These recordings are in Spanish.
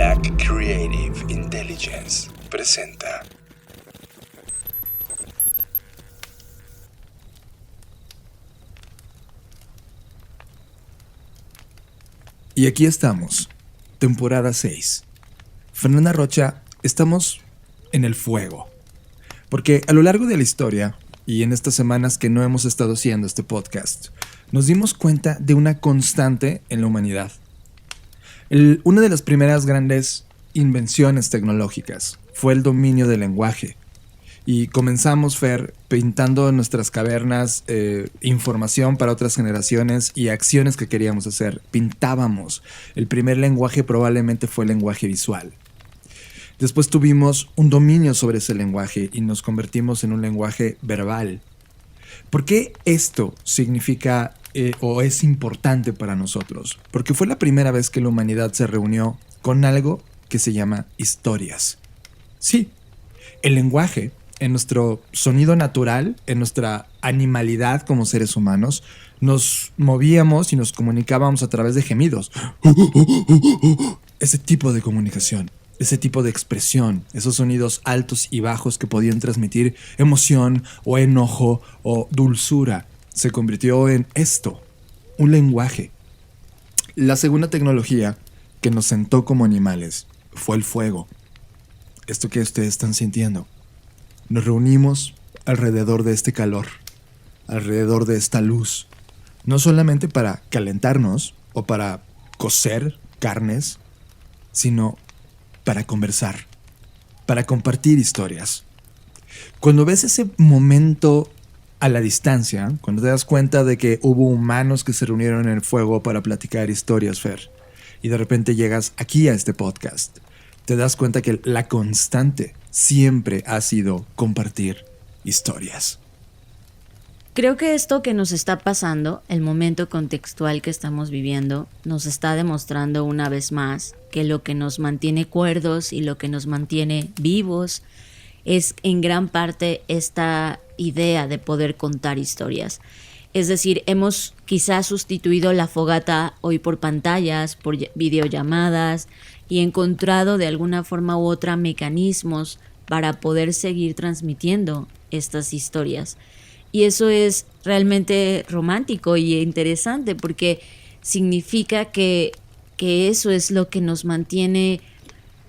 Black Creative Intelligence presenta. Y aquí estamos, temporada 6. Fernanda Rocha, estamos en el fuego. Porque a lo largo de la historia, y en estas semanas que no hemos estado haciendo este podcast, nos dimos cuenta de una constante en la humanidad. Una de las primeras grandes invenciones tecnológicas fue el dominio del lenguaje. Y comenzamos, Fer, pintando en nuestras cavernas información para otras generaciones y acciones que queríamos hacer. Pintábamos. El primer lenguaje probablemente fue el lenguaje visual. Después tuvimos un dominio sobre ese lenguaje y nos convertimos en un lenguaje verbal. ¿Por qué esto significa o es importante para nosotros? Porque fue la primera vez que la humanidad se reunió con algo que se llama historias. Sí, el lenguaje, en nuestro sonido natural, en nuestra animalidad como seres humanos, nos movíamos y nos comunicábamos a través de gemidos. Ese tipo de comunicación, ese tipo de expresión, esos sonidos altos y bajos que podían transmitir emoción o enojo o dulzura, se convirtió en esto, un lenguaje. La segunda tecnología que nos sentó como animales fue el fuego. Esto que ustedes están sintiendo. Nos reunimos alrededor de este calor, alrededor de esta luz, no solamente para calentarnos o para cocer carnes, sino para conversar, para compartir historias. Cuando ves ese momento a la distancia, cuando te das cuenta de que hubo humanos que se reunieron en el fuego para platicar historias, Fer, y de repente llegas aquí a este podcast, te das cuenta que la constante siempre ha sido compartir historias. Creo que esto que nos está pasando, el momento contextual que estamos viviendo, nos está demostrando una vez más que lo que nos mantiene cuerdos y lo que nos mantiene vivos es en gran parte esta idea de poder contar historias. Es decir, hemos quizás sustituido la fogata hoy por pantallas, por videollamadas y encontrado de alguna forma u otra mecanismos para poder seguir transmitiendo estas historias. Y eso es realmente romántico y interesante porque significa que eso es lo que nos mantiene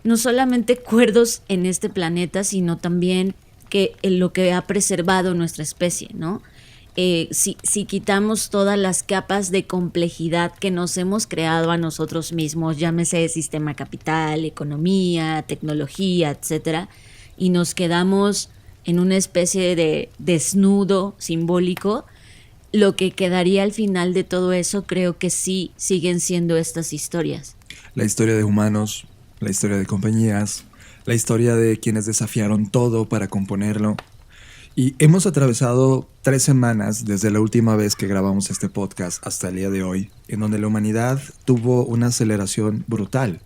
no solamente cuerdos en este planeta, sino también que lo que ha preservado nuestra especie, ¿no? Si quitamos todas las capas de complejidad que nos hemos creado a nosotros mismos, llámese sistema capital, economía, tecnología, etcétera, y nos quedamos en una especie de desnudo simbólico, lo que quedaría al final de todo eso creo que sí siguen siendo estas historias. La historia de humanos, la historia de compañías, la historia de quienes desafiaron todo para componerlo. Y hemos atravesado 3 semanas desde la última vez que grabamos este podcast hasta el día de hoy, en donde la humanidad tuvo una aceleración brutal.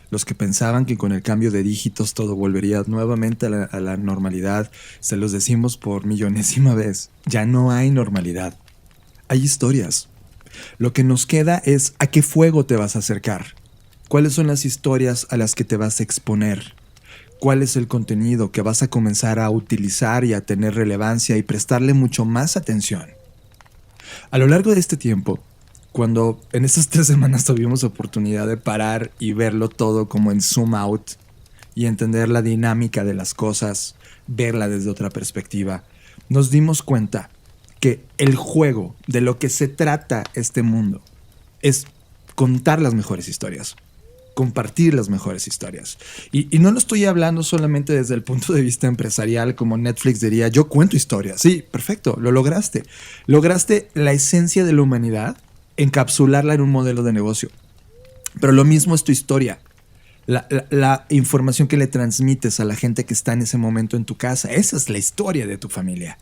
Los que pensaban que con el cambio de dígitos todo volvería nuevamente a la normalidad, se los decimos por millonésima vez, ya no hay normalidad. Hay historias. Lo que nos queda es a qué fuego te vas a acercar. ¿Cuáles son las historias a las que te vas a exponer? ¿Cuál es el contenido que vas a comenzar a utilizar y a tener relevancia y prestarle mucho más atención? A lo largo de este tiempo, cuando en estas 3 semanas tuvimos oportunidad de parar y verlo todo como en zoom out y entender la dinámica de las cosas, verla desde otra perspectiva, nos dimos cuenta que el juego de lo que se trata este mundo es contar las mejores historias. Compartir las mejores historias. Y no lo estoy hablando solamente desde el punto de vista empresarial, como Netflix diría, yo cuento historias. Sí, perfecto, lo lograste. Lograste la esencia de la humanidad, encapsularla en un modelo de negocio. Pero lo mismo es tu historia. La información que le transmites a la gente que está en ese momento en tu casa. Esa es la historia de tu familia.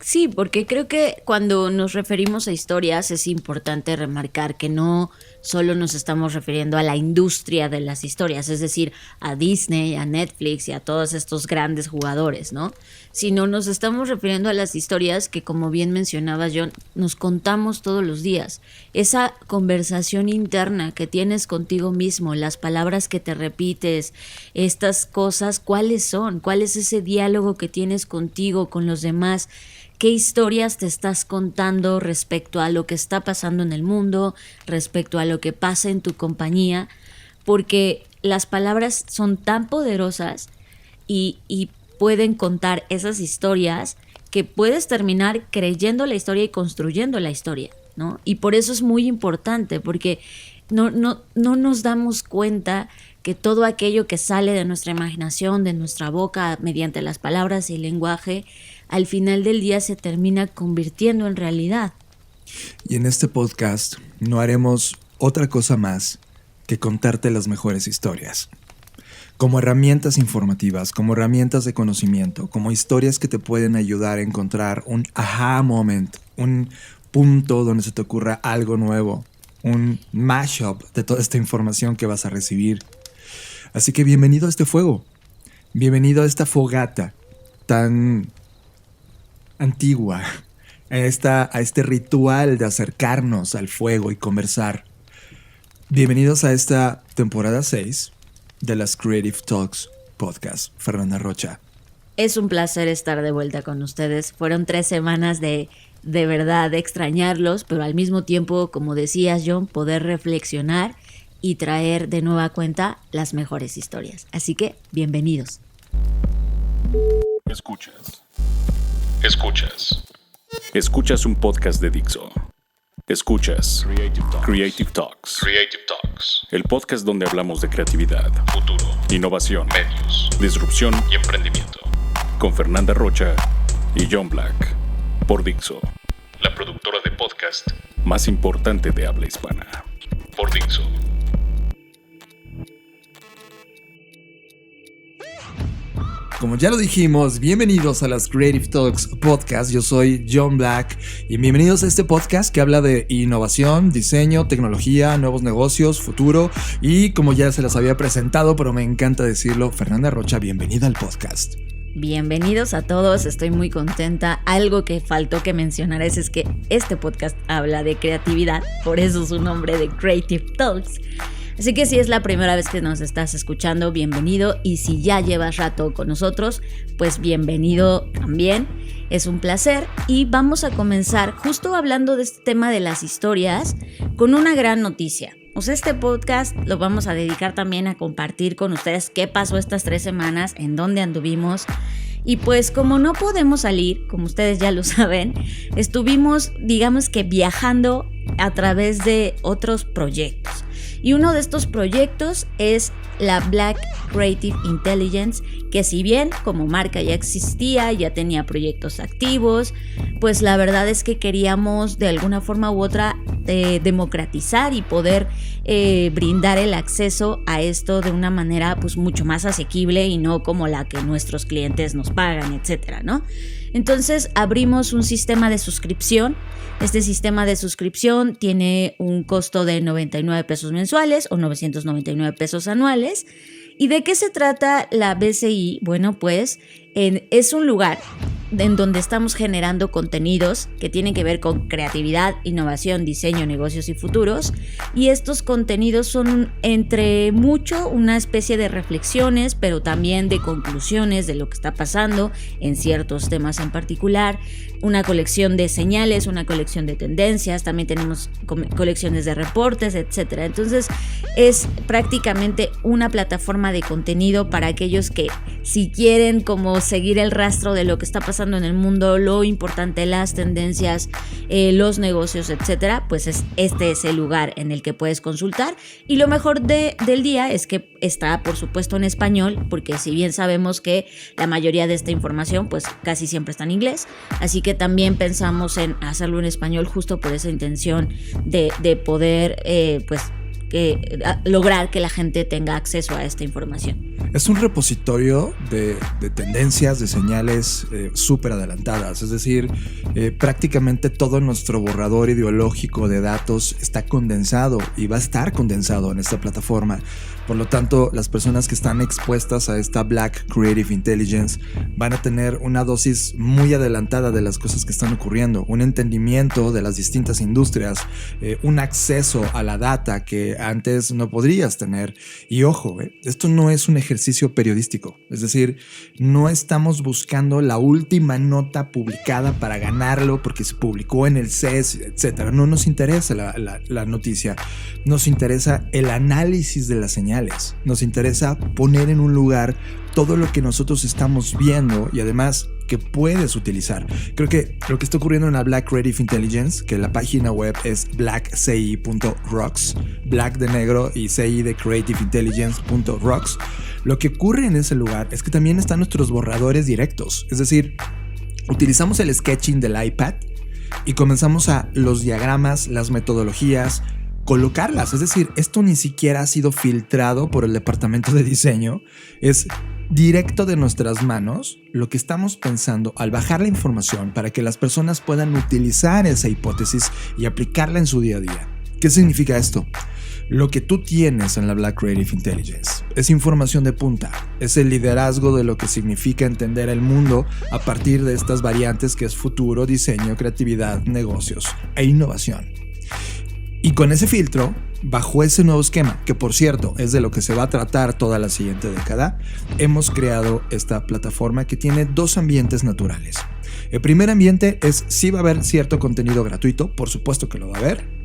Sí, porque creo que cuando nos referimos a historias es importante remarcar que no solo nos estamos refiriendo a la industria de las historias, es decir, a Disney, a Netflix y a todos estos grandes jugadores, ¿no? Sino nos estamos refiriendo a las historias que, como bien mencionabas, John, nos contamos todos los días. Esa conversación interna que tienes contigo mismo, las palabras que te repites, estas cosas, ¿cuáles son? ¿Cuál es ese diálogo que tienes contigo, con los demás? ¿Qué historias te estás contando respecto a lo que está pasando en el mundo, respecto a lo que pasa en tu compañía? Porque las palabras son tan poderosas y pueden contar esas historias que puedes terminar creyendo la historia y construyendo la historia, ¿no? Y por eso es muy importante, porque no nos damos cuenta que todo aquello que sale de nuestra imaginación, de nuestra boca, mediante las palabras y el lenguaje, al final del día se termina convirtiendo en realidad. Y en este podcast no haremos otra cosa más que contarte las mejores historias. Como herramientas informativas, como herramientas de conocimiento, como historias que te pueden ayudar a encontrar un aha moment, un punto donde se te ocurra algo nuevo, un mashup de toda esta información que vas a recibir. Así que bienvenido a este fuego, bienvenido a esta fogata tan antigua, a este ritual de acercarnos al fuego y conversar. Bienvenidos a esta temporada 6 de las Creative Talks Podcast. Fernanda Rocha. Es un placer estar de vuelta con ustedes. Fueron 3 semanas de verdad de extrañarlos, pero al mismo tiempo, como decías, John, poder reflexionar y traer de nueva cuenta las mejores historias. Así que, bienvenidos. Escuchas un podcast de Dixo. Escuchas Creative Talks. El podcast donde hablamos de creatividad, futuro, innovación, medios, disrupción y emprendimiento. Con Fernanda Rocha y John Black. Por Dixo, la productora de podcast más importante de habla hispana. Por Dixo. Como ya lo dijimos, bienvenidos a las Creative Talks Podcast. Yo soy John Black y bienvenidos a este podcast que habla de innovación, diseño, tecnología, nuevos negocios, futuro y, como ya se las había presentado, pero me encanta decirlo, Fernanda Rocha, bienvenida al podcast. Bienvenidos a todos, estoy muy contenta. Algo que faltó que mencionar es que este podcast habla de creatividad, por eso su nombre de Creative Talks. Así que si es la primera vez que nos estás escuchando, bienvenido, y si ya llevas rato con nosotros, pues bienvenido también. Es un placer y vamos a comenzar justo hablando de este tema de las historias con una gran noticia. O sea, este podcast lo vamos a dedicar también a compartir con ustedes qué pasó estas 3 semanas, en dónde anduvimos. Y pues como no podemos salir, como ustedes ya lo saben, estuvimos, digamos que viajando a través de otros proyectos. Y uno de estos proyectos es la Black Creative Intelligence, que si bien como marca ya existía, ya tenía proyectos activos, pues la verdad es que queríamos de alguna forma u otra democratizar y poder brindar el acceso a esto de una manera pues mucho más asequible y no como la que nuestros clientes nos pagan, etcétera, ¿no? Entonces abrimos un sistema de suscripción. Este sistema de suscripción tiene un costo de 99 pesos mensuales o 999 pesos anuales. ¿Y de qué se trata la BCI? Bueno, pues es un lugar en donde estamos generando contenidos que tienen que ver con creatividad, innovación, diseño, negocios y futuros. Y estos contenidos son entre mucho una especie de reflexiones, pero también de conclusiones de lo que está pasando en ciertos temas en particular. Una colección de señales, una colección de tendencias, también tenemos colecciones de reportes, etc. Entonces es prácticamente una plataforma de contenido para aquellos que si quieren como seguir el rastro de lo que está pasando en el mundo, lo importante, las tendencias, los negocios, etcétera, pues este es el lugar en el que puedes consultar. Y lo mejor del día es que está, por supuesto, en español, porque si bien sabemos que la mayoría de esta información pues casi siempre está en inglés, así que también pensamos en hacerlo en español justo por esa intención de poder lograr que la gente tenga acceso a esta información. Es un repositorio de tendencias, de señales súper adelantadas. Es decir, prácticamente todo nuestro borrador ideológico de datos está condensado y va a estar condensado en esta plataforma. Por lo tanto, las personas que están expuestas a esta Black Creative Intelligence van a tener una dosis muy adelantada de las cosas que están ocurriendo, un entendimiento de las distintas industrias, un acceso a la data que antes no podrías tener. Y ojo, esto no es un ejercicio periodístico, es decir, no estamos buscando la última nota publicada para ganarlo porque se publicó en el CES, etc. No nos interesa la noticia, nos interesa el análisis de las señales. Nos interesa poner en un lugar todo lo que nosotros estamos viendo y además que puedes utilizar. Creo que lo que está ocurriendo en la Black Creative Intelligence, que la página web es blackci.rocks, black de negro y ci de creative intelligence.rocks, lo que ocurre en ese lugar es que también están nuestros borradores directos. Es decir, utilizamos el sketching del iPad y comenzamos a los diagramas, las metodologías, colocarlas. Es decir, esto ni siquiera ha sido filtrado por el departamento de diseño, es directo de nuestras manos lo que estamos pensando al bajar la información para que las personas puedan utilizar esa hipótesis y aplicarla en su día a día. ¿Qué significa esto? Lo que tú tienes en la Black Creative Intelligence es información de punta, es el liderazgo de lo que significa entender el mundo a partir de estas variantes que es futuro, diseño, creatividad, negocios e innovación. Y con ese filtro, bajo ese nuevo esquema, que por cierto es de lo que se va a tratar toda la siguiente década, hemos creado esta plataforma que tiene dos ambientes naturales. El primer ambiente es si va a haber cierto contenido gratuito, por supuesto que lo va a haber,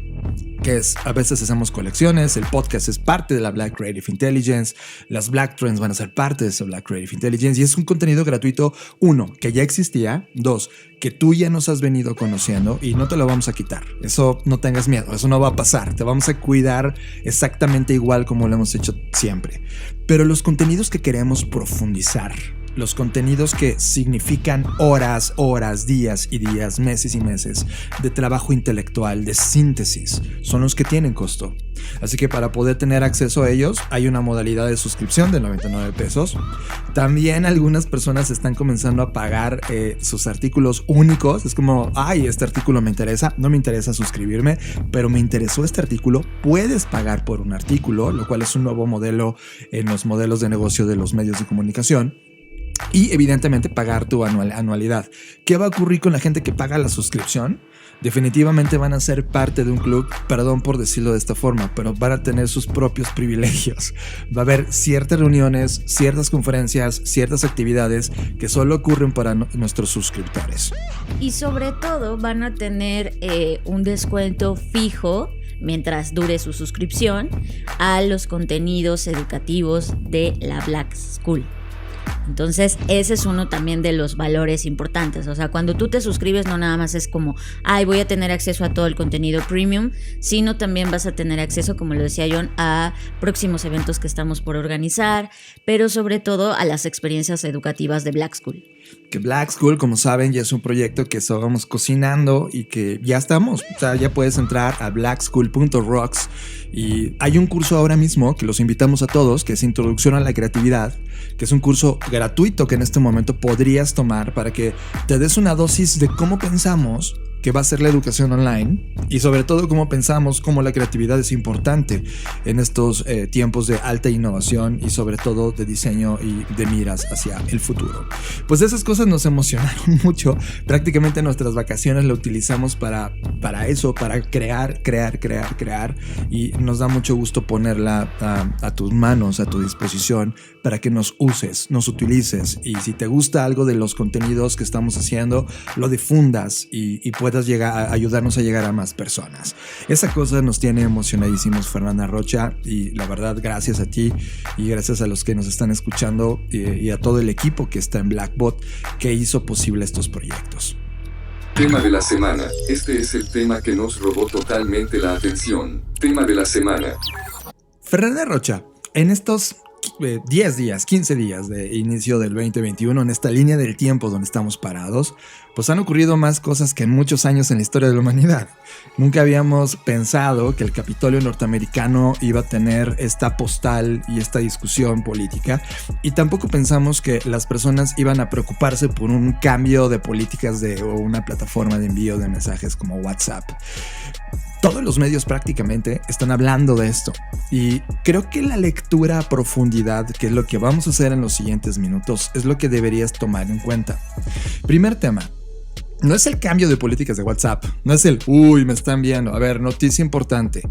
que es, a veces hacemos colecciones, el podcast es parte de la Black Creative Intelligence, las Black Trends van a ser parte de esa Black Creative Intelligence y es un contenido gratuito, uno, que ya existía, dos, que tú ya nos has venido conociendo y no te lo vamos a quitar. Eso no tengas miedo, eso no va a pasar, te vamos a cuidar exactamente igual como lo hemos hecho siempre. Pero los contenidos que queremos profundizar, los contenidos que significan horas, días y días, meses y meses de trabajo intelectual, de síntesis, son los que tienen costo. Así que para poder tener acceso a ellos hay una modalidad de suscripción de 99 pesos. También algunas personas están comenzando a pagar sus artículos únicos. Es como, ay, este artículo me interesa, no me interesa suscribirme, pero me interesó este artículo. Puedes pagar por un artículo, lo cual es un nuevo modelo en los modelos de negocio de los medios de comunicación. Y evidentemente pagar tu anualidad. ¿Qué va a ocurrir con la gente que paga la suscripción? Definitivamente van a ser parte de un club, perdón por decirlo de esta forma, pero van a tener sus propios privilegios. Va a haber ciertas reuniones, ciertas conferencias, ciertas actividades que solo ocurren para nuestros suscriptores. Y sobre todo van a tener un descuento fijo mientras dure su suscripción a los contenidos educativos de la Black School. Entonces ese es uno también de los valores importantes. O sea, cuando tú te suscribes no nada más es como, ay, voy a tener acceso a todo el contenido premium, sino también vas a tener acceso, como lo decía John, a próximos eventos que estamos por organizar, pero sobre todo a las experiencias educativas de Black School. Que Black School, como saben, ya es un proyecto que estábamos cocinando y que ya estamos. O sea, ya puedes entrar a blackschool.rocks y hay un curso ahora mismo que los invitamos a todos, que es Introducción a la Creatividad, que es un curso gratuito que en este momento podrías tomar para que te des una dosis de cómo pensamos que va a ser la educación online y sobre todo cómo pensamos cómo la creatividad es importante en estos tiempos de alta innovación y sobre todo de diseño y de miras hacia el futuro. Pues esas cosas nos emocionaron mucho. Prácticamente nuestras vacaciones lo utilizamos para eso, para crear y nos da mucho gusto ponerla a tus manos, a tu disposición para que nos uses, nos utilices y si te gusta algo de los contenidos que estamos haciendo, lo difundas y puedas ayudarnos a llegar a más personas. Esa cosa nos tiene emocionadísimos, Fernanda Rocha, y la verdad gracias a ti y gracias a los que nos están escuchando y a todo el equipo que está en Blackbot que hizo posible estos proyectos. Tema de la semana. Este es el tema que nos robó totalmente la atención. Tema de la semana. Fernanda Rocha, en estos 10 días, 15 días de inicio del 2021, en esta línea del tiempo donde estamos parados, pues han ocurrido más cosas que en muchos años en la historia de la humanidad. Nunca habíamos pensado que el Capitolio norteamericano iba a tener esta postal y esta discusión política, y tampoco pensamos que las personas iban a preocuparse por un cambio de políticas o una plataforma de envío de mensajes como WhatsApp. Todos los medios prácticamente están hablando de esto, y creo que la lectura a profundidad, que es lo que vamos a hacer en los siguientes minutos, es lo que deberías tomar en cuenta. Primer tema. No es el cambio de políticas de WhatsApp, no es el uy, me están viendo. A ver, noticia importante.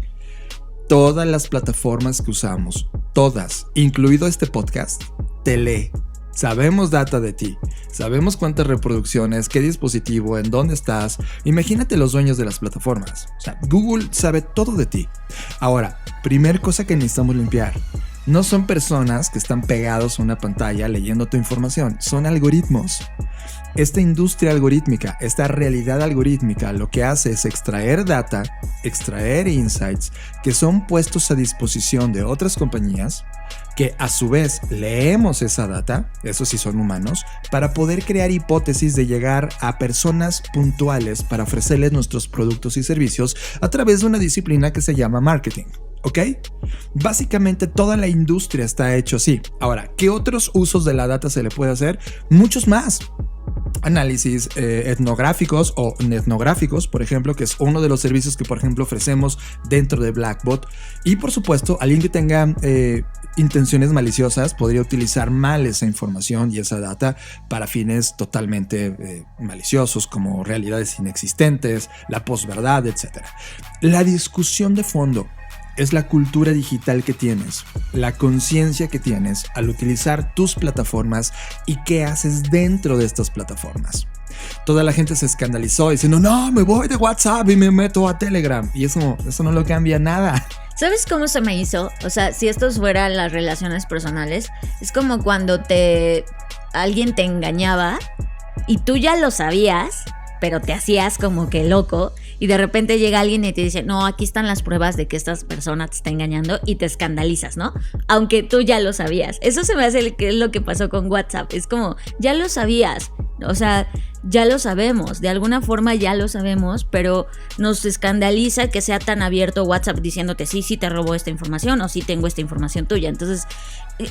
Todas las plataformas que usamos, todas, incluido este podcast, te lee. Sabemos data de ti, sabemos cuántas reproducciones, qué dispositivo, en dónde estás. Imagínate los dueños de las plataformas. O sea, Google sabe todo de ti. Ahora, primer cosa que necesitamos limpiar. No son personas que están pegados a una pantalla leyendo tu información, son algoritmos. Esta industria algorítmica, esta realidad algorítmica, lo que hace es extraer data, extraer insights que son puestos a disposición de otras compañías, que a su vez leemos esa data, eso sí son humanos, para poder crear hipótesis de llegar a personas puntuales para ofrecerles nuestros productos y servicios a través de una disciplina que se llama marketing. ¿Ok? Básicamente toda la industria está hecho así. Ahora, ¿qué otros usos de la data se le puede hacer? Muchos más. Análisis etnográficos o etnográficos, por ejemplo, que es uno de los servicios que, por ejemplo, ofrecemos dentro de Blackbot. Y, por supuesto, alguien que tenga intenciones maliciosas podría utilizar mal esa información y esa data para fines totalmente maliciosos, como realidades inexistentes, la posverdad, etc. La discusión de fondo es la cultura digital que tienes, la conciencia que tienes al utilizar tus plataformas y qué haces dentro de estas plataformas. Toda la gente se escandalizó diciendo, no, me voy de WhatsApp y me meto a Telegram. Y eso no lo cambia nada. ¿Sabes cómo se me hizo? O sea, si esto fuera las relaciones personales, es como cuando alguien te engañaba y tú ya lo sabías, pero te hacías como que loco, y de repente llega alguien y te dice, no, aquí están las pruebas de que esta persona te está engañando, y te escandalizas, ¿no? Aunque tú ya lo sabías. Eso se me hace que es lo que pasó con WhatsApp. Es como, ya lo sabías, o sea, ya lo sabemos, de alguna forma ya lo sabemos, pero nos escandaliza que sea tan abierto WhatsApp diciéndote, sí te robó esta información, o sí tengo esta información tuya. Entonces,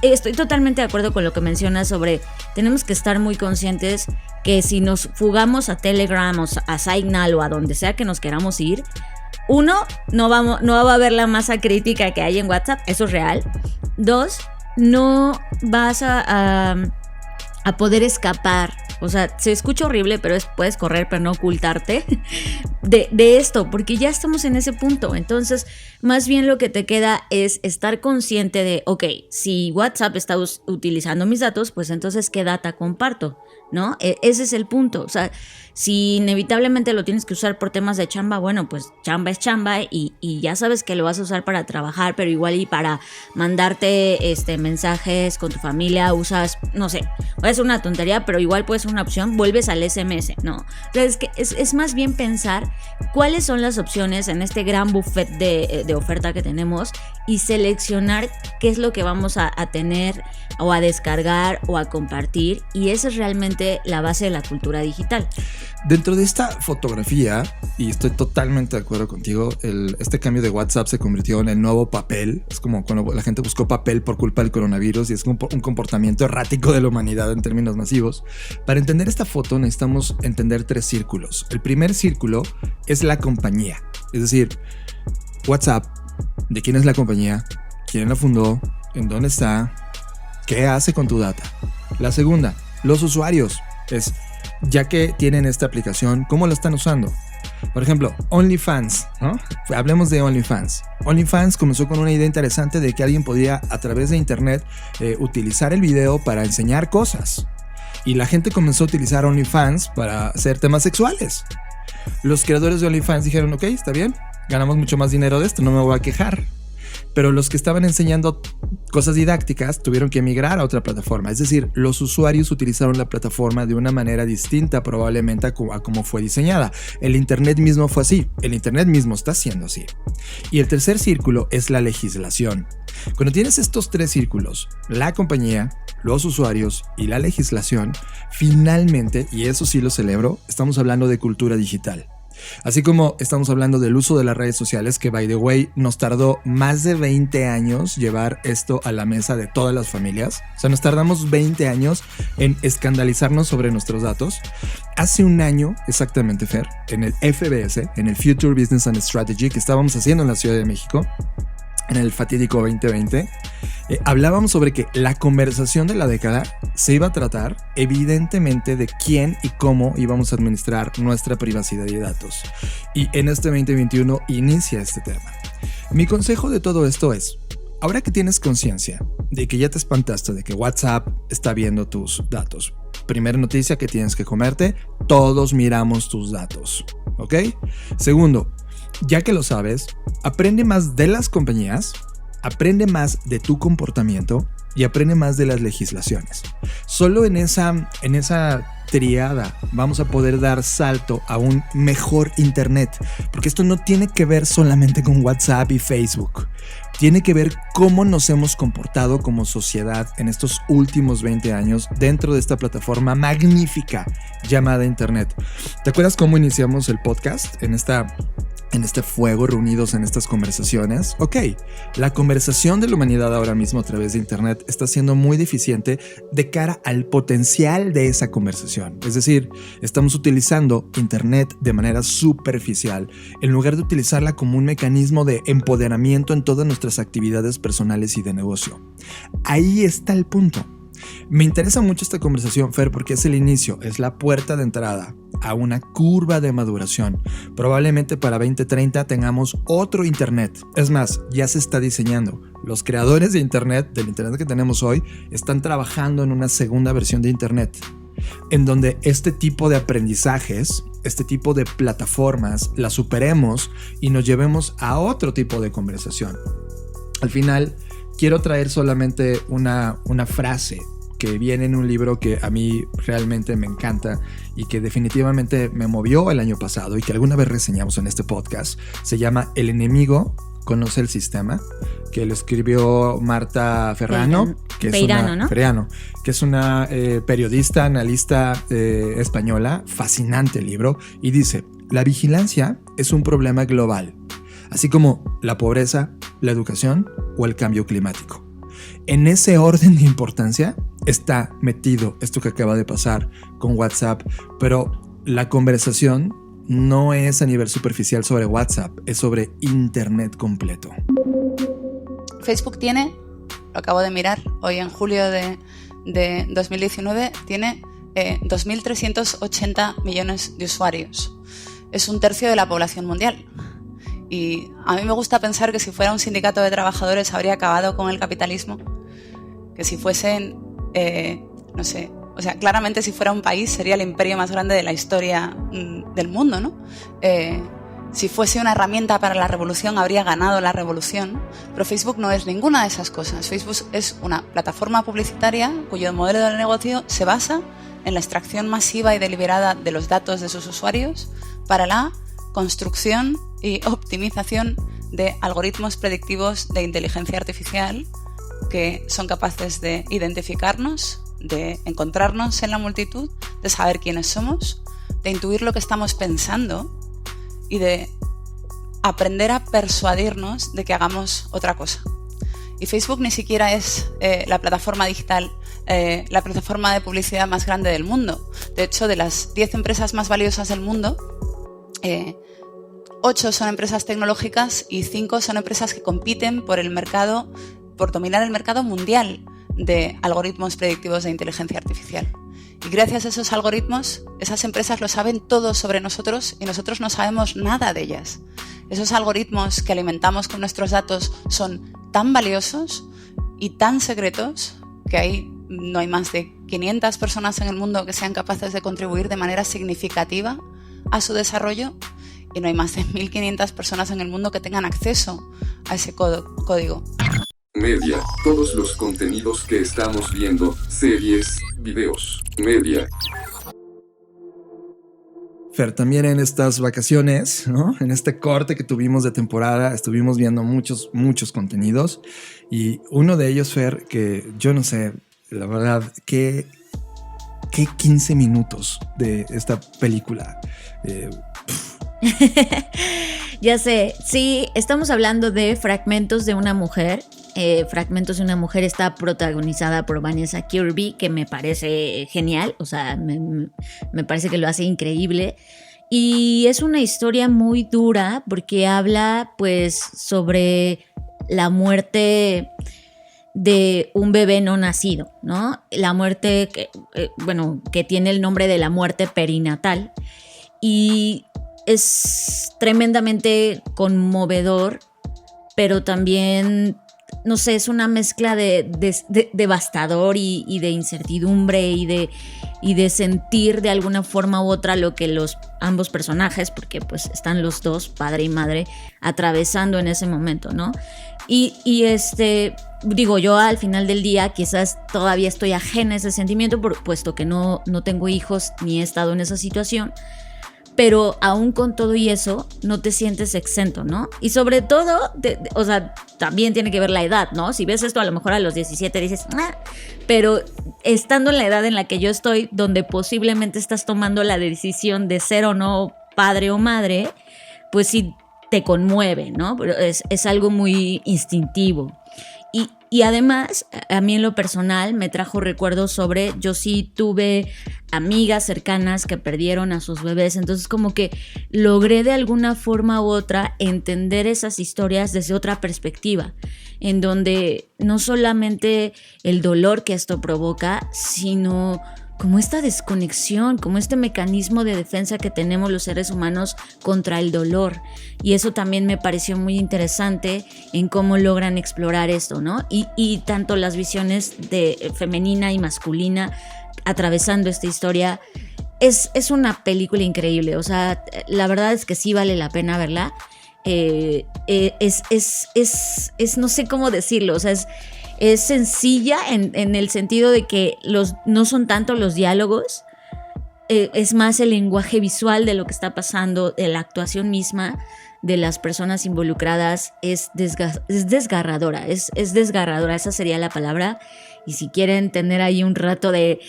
estoy totalmente de acuerdo con lo que mencionas sobre, tenemos que estar muy conscientes que si nos fugamos a Telegram o a Signal o a donde sea que nos queramos ir, uno, no va a haber la masa crítica que hay en WhatsApp, eso es real. Dos, no vas a poder escapar. O sea, se escucha horrible, pero puedes correr, pero no ocultarte de esto, porque ya estamos en ese punto. Entonces, más bien lo que te queda es estar consciente de, ok, si WhatsApp está utilizando mis datos, pues entonces, ¿qué data comparto? ¿No? Ese es el punto. O sea, si inevitablemente lo tienes que usar por temas de chamba, bueno, pues chamba es chamba y ya sabes que lo vas a usar para trabajar, pero igual y para mandarte mensajes con tu familia usas, no sé, es una tontería, pero igual puede ser una opción, vuelves al SMS, ¿no? Entonces, es más bien pensar cuáles son las opciones en este gran buffet de oferta que tenemos y seleccionar qué es lo que vamos a tener o a descargar o a compartir, y esa es realmente la base de la cultura digital. Dentro de esta fotografía, y estoy totalmente de acuerdo contigo, este cambio de WhatsApp se convirtió en el nuevo papel. Es como cuando la gente buscó papel por culpa del coronavirus, y es un comportamiento errático de la humanidad en términos masivos. Para entender esta foto necesitamos entender 3 círculos. El primer círculo es la compañía, es decir, WhatsApp, de quién es la compañía, quién la fundó, en dónde está, qué hace con tu data. La segunda, los usuarios, es ya que tienen esta aplicación, ¿cómo la están usando? Por ejemplo, OnlyFans, ¿no? Hablemos de OnlyFans. OnlyFans comenzó con una idea interesante de que alguien podría, a través de internet, utilizar el video para enseñar cosas. Y la gente comenzó a utilizar OnlyFans para hacer temas sexuales. Los creadores de OnlyFans dijeron, ok, está bien, ganamos mucho más dinero de esto, no me voy a quejar. pero los que estaban enseñando cosas didácticas tuvieron que migrar a otra plataforma. Es decir, los usuarios utilizaron la plataforma de una manera distinta probablemente a cómo fue diseñada. El Internet mismo fue así. El Internet mismo está siendo así. Y el tercer círculo es la legislación. Cuando tienes estos tres círculos, la compañía, los usuarios y la legislación, finalmente, y eso sí lo celebro, estamos hablando de cultura digital. Así como estamos hablando del uso de las redes sociales, que by the way nos tardó más de 20 años llevar esto a la mesa de todas las familias. O sea, nos tardamos 20 años en escandalizarnos sobre nuestros datos. Hace un año, exactamente, Fer, en el FBS, en el Future Business and Strategy que estábamos haciendo en la Ciudad de México, en el fatídico 2020, hablábamos sobre que la conversación de la década se iba a tratar evidentemente de quién y cómo íbamos a administrar nuestra privacidad y datos. Y en este 2021 inicia este tema. Mi consejo de todo esto es, ahora que tienes conciencia de que ya te espantaste de que WhatsApp está viendo tus datos, primera noticia que tienes que comerte, todos miramos tus datos, ¿ok? Segundo, ya que lo sabes, aprende más de las compañías, aprende más de tu comportamiento y aprende más de las legislaciones. Solo en esa triada vamos a poder dar salto a un mejor Internet, porque esto no tiene que ver solamente con WhatsApp y Facebook. Tiene que ver cómo nos hemos comportado como sociedad en estos últimos 20 años dentro de esta plataforma magnífica llamada Internet. ¿Te acuerdas cómo iniciamos el podcast en este fuego, reunidos en estas conversaciones? Ok, la conversación de la humanidad ahora mismo a través de Internet está siendo muy deficiente de cara al potencial de esa conversación. Es decir, estamos utilizando Internet de manera superficial en lugar de utilizarla como un mecanismo de empoderamiento en todas nuestras actividades personales y de negocio. Ahí está el punto. Me interesa mucho esta conversación, Fer, porque es el inicio, es la puerta de entrada a una curva de maduración. Probablemente para 2030 tengamos otro Internet. Es más, ya se está diseñando. Los creadores de Internet, del Internet que tenemos hoy, están trabajando en una segunda versión de Internet, en donde este tipo de aprendizajes, este tipo de plataformas, las superemos y nos llevemos a otro tipo de conversación. Al final, quiero traer solamente una frase que viene en un libro que a mí realmente me encanta y que definitivamente me movió el año pasado y que alguna vez reseñamos en este podcast. Se llama El enemigo conoce el sistema, que lo escribió Marta Ferrano, que es una periodista, analista española. Fascinante libro. Y dice, la vigilancia es un problema global, así como la pobreza, la educación o el cambio climático. En ese orden de importancia está metido esto que acaba de pasar con WhatsApp, pero la conversación no es a nivel superficial sobre WhatsApp, es sobre Internet completo. Facebook tiene, lo acabo de mirar, hoy en julio de 2019, tiene 2.380 millones de usuarios. Es un tercio de la población mundial. Y a mí me gusta pensar que si fuera un sindicato de trabajadores habría acabado con el capitalismo, que si fuesen, no sé, o sea, claramente si fuera un país sería el imperio más grande de la historia del mundo, ¿no? Si fuese una herramienta para la revolución habría ganado la revolución, pero Facebook no es ninguna de esas cosas. Facebook es una plataforma publicitaria cuyo modelo de negocio se basa en la extracción masiva y deliberada de los datos de sus usuarios para la construcción y optimización de algoritmos predictivos de inteligencia artificial que son capaces de identificarnos, de encontrarnos en la multitud, de saber quiénes somos, de intuir lo que estamos pensando y de aprender a persuadirnos de que hagamos otra cosa. Y Facebook ni siquiera es la plataforma digital, la plataforma de publicidad más grande del mundo. De hecho, de las 10 empresas más valiosas del mundo, 8 son empresas tecnológicas y 5 son empresas que compiten por dominar el mercado mundial de algoritmos predictivos de inteligencia artificial. Y gracias a esos algoritmos, esas empresas lo saben todo sobre nosotros y nosotros no sabemos nada de ellas. Esos algoritmos que alimentamos con nuestros datos son tan valiosos y tan secretos que no hay más de 500 personas en el mundo que sean capaces de contribuir de manera significativa a su desarrollo. y no hay más de 1.500 personas en el mundo que tengan acceso a ese código. Media, todos los contenidos que estamos viendo, series, videos, media. Fer, también en estas vacaciones, ¿no? En este corte que tuvimos de temporada, estuvimos viendo muchos contenidos. Y uno de ellos, Fer, que yo no sé, la verdad, ¿qué 15 minutos de esta película? Ya sé, sí, estamos hablando de Fragmentos de una mujer. Fragmentos de una mujer está protagonizada por Vanessa Kirby, que me parece genial, o sea, me parece que lo hace increíble. Y es una historia muy dura porque habla pues sobre la muerte de un bebé no nacido, ¿no? La muerte que tiene el nombre de la muerte perinatal. Y es tremendamente conmovedor, pero también, no sé, es una mezcla de devastador y de incertidumbre y de sentir de alguna forma u otra lo que ambos personajes, porque pues están los dos, padre y madre, atravesando en ese momento, ¿no? Y digo, yo al final del día quizás todavía estoy ajena a ese sentimiento, puesto que no tengo hijos ni he estado en esa situación. Pero aún con todo y eso, no te sientes exento, ¿no? Y sobre todo, o sea, también tiene que ver la edad, ¿no? Si ves esto a lo mejor a los 17 dices, pero estando en la edad en la que yo estoy, donde posiblemente estás tomando la decisión de ser o no padre o madre, pues sí te conmueve, ¿no? Pero es algo muy instintivo. Y además, a mí en lo personal me trajo recuerdos sobre, yo sí tuve amigas cercanas que perdieron a sus bebés, entonces como que logré de alguna forma u otra entender esas historias desde otra perspectiva, en donde no solamente el dolor que esto provoca, sino como esta desconexión, como este mecanismo de defensa que tenemos los seres humanos contra el dolor. Y eso también me pareció muy interesante en cómo logran explorar esto, ¿no? Y tanto las visiones de femenina y masculina atravesando esta historia. Es una película increíble, o sea, la verdad es que sí vale la pena verla. No sé cómo decirlo, o sea, es sencilla en el sentido de que no son tanto los diálogos, es más el lenguaje visual de lo que está pasando, de la actuación misma de las personas involucradas es desgarradora, es desgarradora, esa sería la palabra. Y si quieren tener ahí un rato de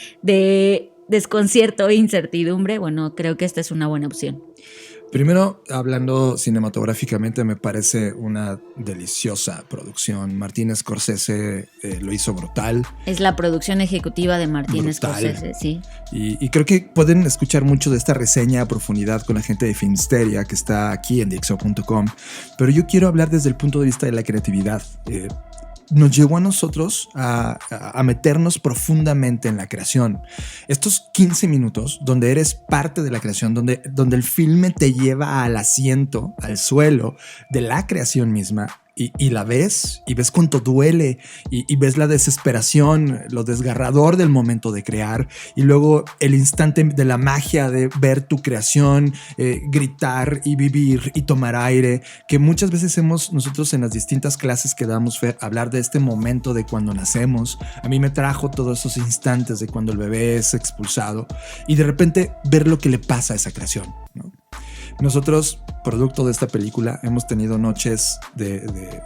desconcierto e incertidumbre, bueno, creo que esta es una buena opción. Primero, hablando cinematográficamente, me parece una deliciosa producción. Martin Scorsese lo hizo brutal. Es la producción ejecutiva de Martin Scorsese, sí. Y creo que pueden escuchar mucho de esta reseña a profundidad con la gente de Filmsteria, que está aquí en Dixo.com. Pero yo quiero hablar desde el punto de vista de la creatividad. Nos llevó a nosotros a meternos profundamente en la creación. Estos 15 minutos donde eres parte de la creación, donde el filme te lleva al asiento, al suelo de la creación misma, y la ves, y ves cuánto duele, y ves la desesperación, lo desgarrador del momento de crear, y luego el instante de la magia de ver tu creación, gritar y vivir y tomar aire, que muchas veces nosotros en las distintas clases que damos, Fer, hablar de este momento de cuando nacemos. A mí me trajo todos esos instantes de cuando el bebé es expulsado, y de repente ver lo que le pasa a esa creación, ¿no? Nosotros, producto de esta película, hemos tenido noches de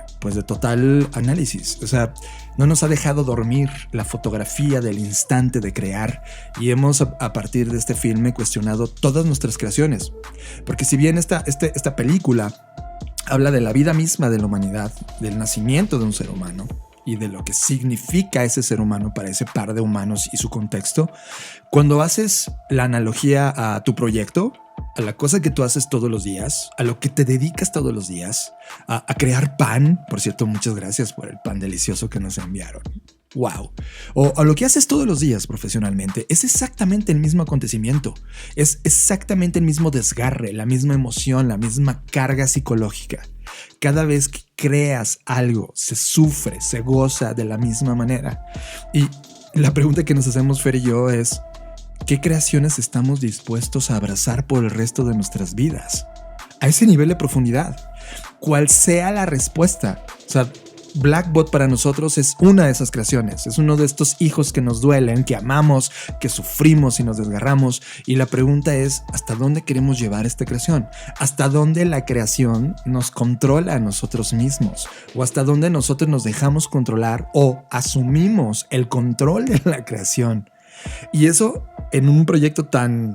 total análisis. O sea, no nos ha dejado dormir la fotografía del instante de crear, y hemos a partir de este filme cuestionado todas nuestras creaciones. Porque si bien esta película habla de la vida misma de la humanidad, del nacimiento de un ser humano y de lo que significa ese ser humano para ese par de humanos y su contexto, cuando haces la analogía a tu proyecto, a la cosa que tú haces todos los días, a lo que te dedicas todos los días, a crear pan. Por cierto, muchas gracias por el pan delicioso que nos enviaron. Wow. O a lo que haces todos los días profesionalmente, es exactamente el mismo acontecimiento, es exactamente el mismo desgarre, la misma emoción, la misma carga psicológica. Cada vez que creas algo, se sufre, se goza de la misma manera. Y la pregunta que nos hacemos, Fer y yo, es: ¿qué creaciones estamos dispuestos a abrazar por el resto de nuestras vidas? a ese nivel de profundidad. Cual sea la respuesta. O sea, Blackbot para nosotros es una de esas creaciones, es uno de estos hijos que nos duelen, que amamos, que sufrimos y nos desgarramos, y la pregunta es ¿hasta dónde queremos llevar esta creación? ¿Hasta dónde la creación nos controla a nosotros mismos? ¿O hasta dónde nosotros nos dejamos controlar o asumimos el control de la creación? Y eso en un proyecto tan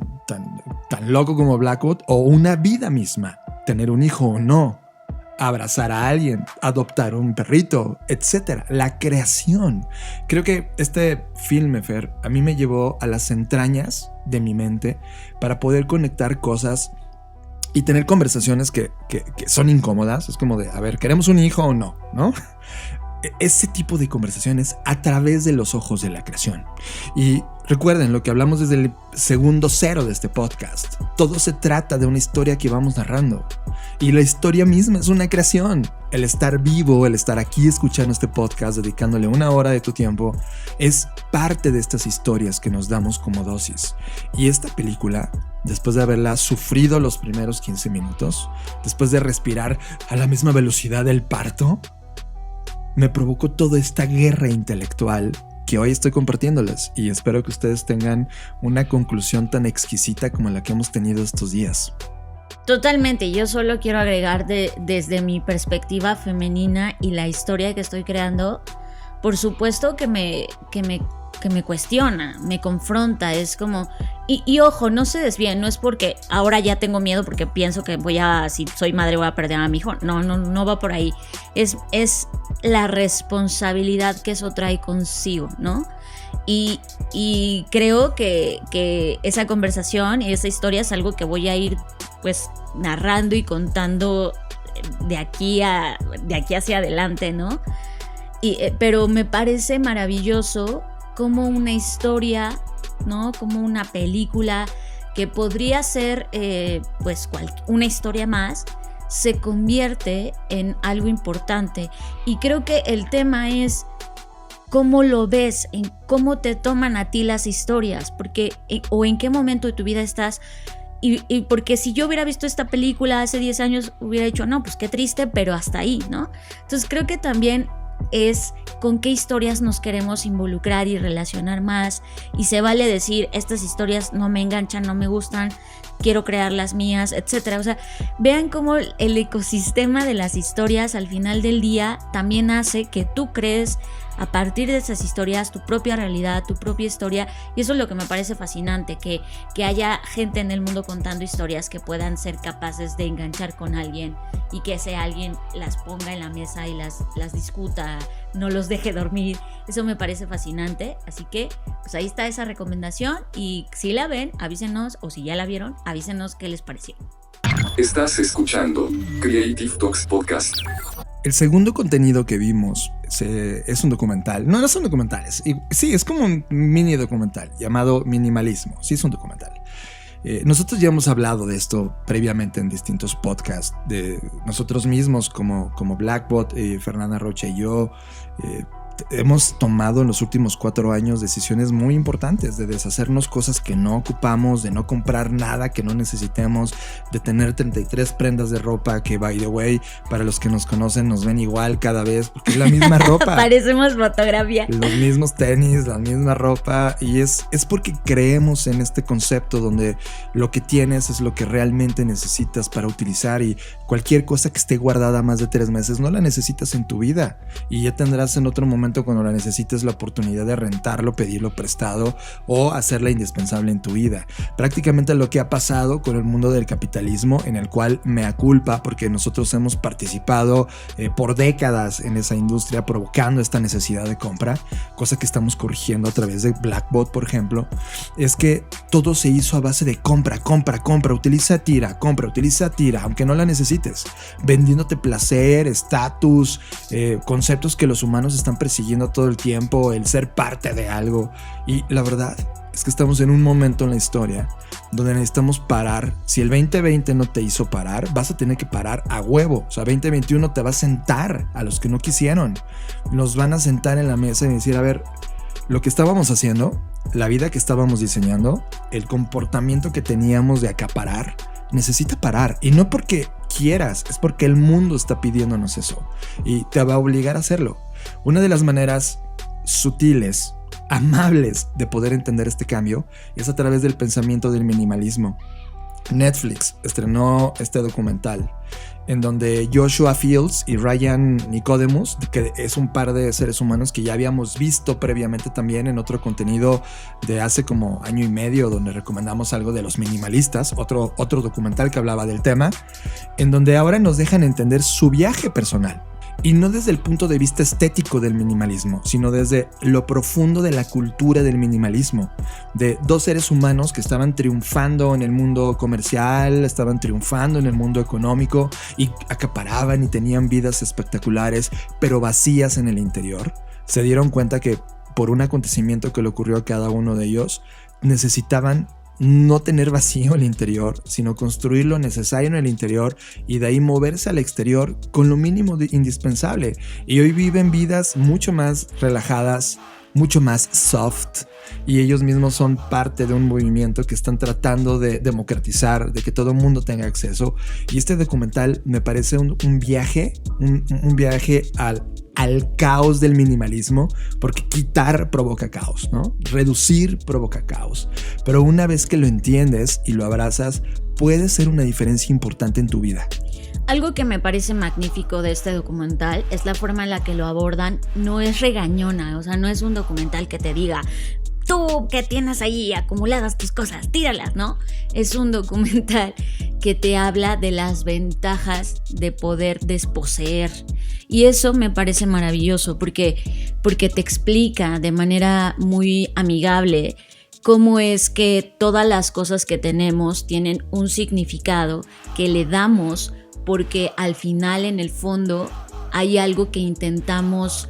loco como Blackbot, o una vida misma, tener un hijo o no, abrazar a alguien, adoptar un perrito, etc. La creación. Creo que este filme, Fer, a mí me llevó a las entrañas de mi mente para poder conectar cosas y tener conversaciones que son incómodas. Es como de, a ver, ¿queremos un hijo o no? ¿No? Ese tipo de conversaciones a través de los ojos de la creación. Y recuerden lo que hablamos desde el segundo 0 de este podcast. Todo se trata de una historia que vamos narrando. Y la historia misma es una creación. El estar vivo, el estar aquí escuchando este podcast, dedicándole 1 hora de tu tiempo, es parte de estas historias que nos damos como dosis. Y esta película, después de haberla sufrido los primeros 15 minutos, después de respirar a la misma velocidad del parto, me provocó toda esta guerra intelectual que hoy estoy compartiéndoles, y espero que ustedes tengan una conclusión tan exquisita como la que hemos tenido estos días. Totalmente, yo solo quiero agregar desde mi perspectiva femenina y la historia que estoy creando, por supuesto que me cuestiona, me confronta, es como... Y ojo, no se desvíen, no es porque ahora ya tengo miedo porque pienso que si soy madre voy a perder a mi hijo, no va por ahí, es la responsabilidad que eso trae consigo, ¿no? Y creo que esa conversación y esa historia es algo que voy a ir pues narrando y contando de aquí hacia adelante, ¿no? Pero me parece maravilloso como una historia, ¿no? Como una película que podría ser pues una historia más, se convierte en algo importante. Y creo que el tema es cómo lo ves, en cómo te toman a ti las historias, porque o en qué momento de tu vida estás. Y porque si yo hubiera visto esta película hace 10 años hubiera dicho, no, pues qué triste, pero hasta ahí, ¿no? Entonces creo que también es con qué historias nos queremos involucrar y relacionar más, y se vale decir, estas historias no me enganchan, no me gustan, quiero crear las mías, etcétera. O sea, vean cómo el ecosistema de las historias al final del día también hace que tú crees a partir de esas historias tu propia realidad, tu propia historia, y eso es lo que me parece fascinante, que haya gente en el mundo contando historias que puedan ser capaces de enganchar con alguien y que ese alguien las ponga en la mesa y las discuta, no los deje dormir. Eso me parece fascinante, así que pues ahí está esa recomendación, y si la ven, avísenos, o si ya la vieron, avísenos qué les pareció. Estás escuchando Creative Talks Podcast. El segundo contenido que vimos es un documental. No son documentales. Sí, es como un mini documental llamado Minimalismo. Sí, es un documental. Nosotros ya hemos hablado de esto previamente en distintos podcasts. De nosotros mismos como Blackbot, Fernanda Rocha y yo, hemos tomado en los últimos 4 años decisiones muy importantes de deshacernos cosas que no ocupamos, de no comprar nada que no necesitemos, de tener 33 prendas de ropa que, by the way, para los que nos conocen nos ven igual cada vez porque es la misma ropa. Parecemos fotografía. Los mismos tenis, la misma ropa, y es porque creemos en este concepto donde lo que tienes es lo que realmente necesitas para utilizar, y cualquier cosa que esté guardada más de 3 meses no la necesitas en tu vida, y ya tendrás en otro momento cuando la necesites la oportunidad de rentarlo, pedirlo prestado o hacerla indispensable en tu vida. Prácticamente lo que ha pasado con el mundo del capitalismo, en el cual mea culpa, porque nosotros hemos participado por décadas en esa industria provocando esta necesidad de compra, cosa que estamos corrigiendo a través de Blackbot, por ejemplo, es que todo se hizo a base de compra, utiliza, tira, compra, utiliza, tira, aunque no la necesites, vendiéndote placer, estatus, conceptos que los humanos están persiguiendo todo el tiempo, el ser parte de algo. Y la verdad es que estamos en un momento en la historia donde necesitamos parar. Si el 2020 no te hizo parar, vas a tener que parar a huevo. O sea, 2021 te va a sentar a los que no quisieron. Nos van a sentar en la mesa y decir, a ver, lo que estábamos haciendo, la vida que estábamos diseñando, el comportamiento que teníamos de acaparar, necesita parar. Y no porque quieras, es porque el mundo está pidiéndonos eso y te va a obligar a hacerlo. Una de las maneras sutiles, amables de poder entender este cambio es a través del pensamiento del minimalismo. Netflix estrenó este documental en donde Joshua Fields y Ryan Nicodemus, que es un par de seres humanos que ya habíamos visto previamente también en otro contenido de hace como año y medio, donde recomendamos algo de los minimalistas, otro documental que hablaba del tema, en donde ahora nos dejan entender su viaje personal. Y no desde el punto de vista estético del minimalismo, sino desde lo profundo de la cultura del minimalismo, de dos seres humanos que estaban triunfando en el mundo comercial, estaban triunfando en el mundo económico y acaparaban y tenían vidas espectaculares, pero vacías en el interior. Se dieron cuenta que por un acontecimiento que le ocurrió a cada uno de ellos, necesitaban no tener vacío el interior, sino construir lo necesario en el interior y de ahí moverse al exterior con lo mínimo indispensable. Y hoy viven vidas mucho más relajadas, mucho más soft, y ellos mismos son parte de un movimiento que están tratando de democratizar, de que todo el mundo tenga acceso. Y este documental me parece un viaje al caos del minimalismo, porque quitar provoca caos, ¿no? Reducir provoca caos. Pero una vez que lo entiendes y lo abrazas, puede ser una diferencia importante en tu vida. Algo que me parece magnífico de este documental es la forma en la que lo abordan. No es regañona, o sea, no es un documental que te diga, tú que tienes ahí acumuladas tus cosas, tíralas, ¿no? Es un documental que te habla de las ventajas de poder desposeer. Y eso me parece maravilloso porque te explica de manera muy amigable cómo es que todas las cosas que tenemos tienen un significado que le damos porque al final, en el fondo, hay algo que intentamos,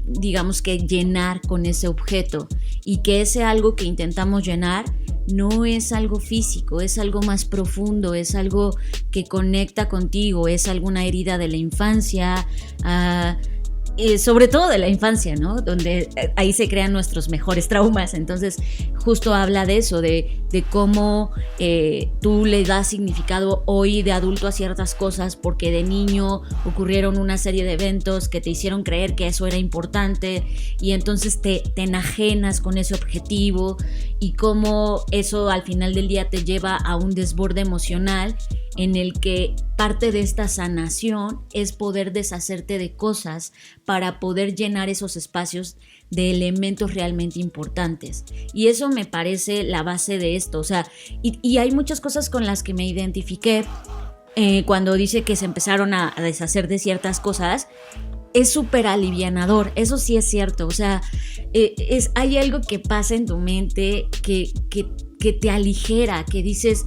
digamos que llenar con ese objeto, y que ese algo que intentamos llenar no es algo físico, es algo más profundo, es algo que conecta contigo, es alguna herida de la infancia, sobre todo de la infancia, ¿no? Donde ahí se crean nuestros mejores traumas. Entonces justo habla de eso, de cómo tú le das significado hoy de adulto a ciertas cosas porque de niño ocurrieron una serie de eventos que te hicieron creer que eso era importante, y entonces te enajenas con ese objetivo, y cómo eso al final del día te lleva a un desborde emocional en el que parte de esta sanación es poder deshacerte de cosas para poder llenar esos espacios de elementos realmente importantes. Y eso me parece la base de esto. O sea, y hay muchas cosas con las que me identifiqué cuando dice que se empezaron a deshacer de ciertas cosas. Es súper alivianador, eso sí es cierto. O sea, hay algo que pasa en tu mente que te aligera, que dices,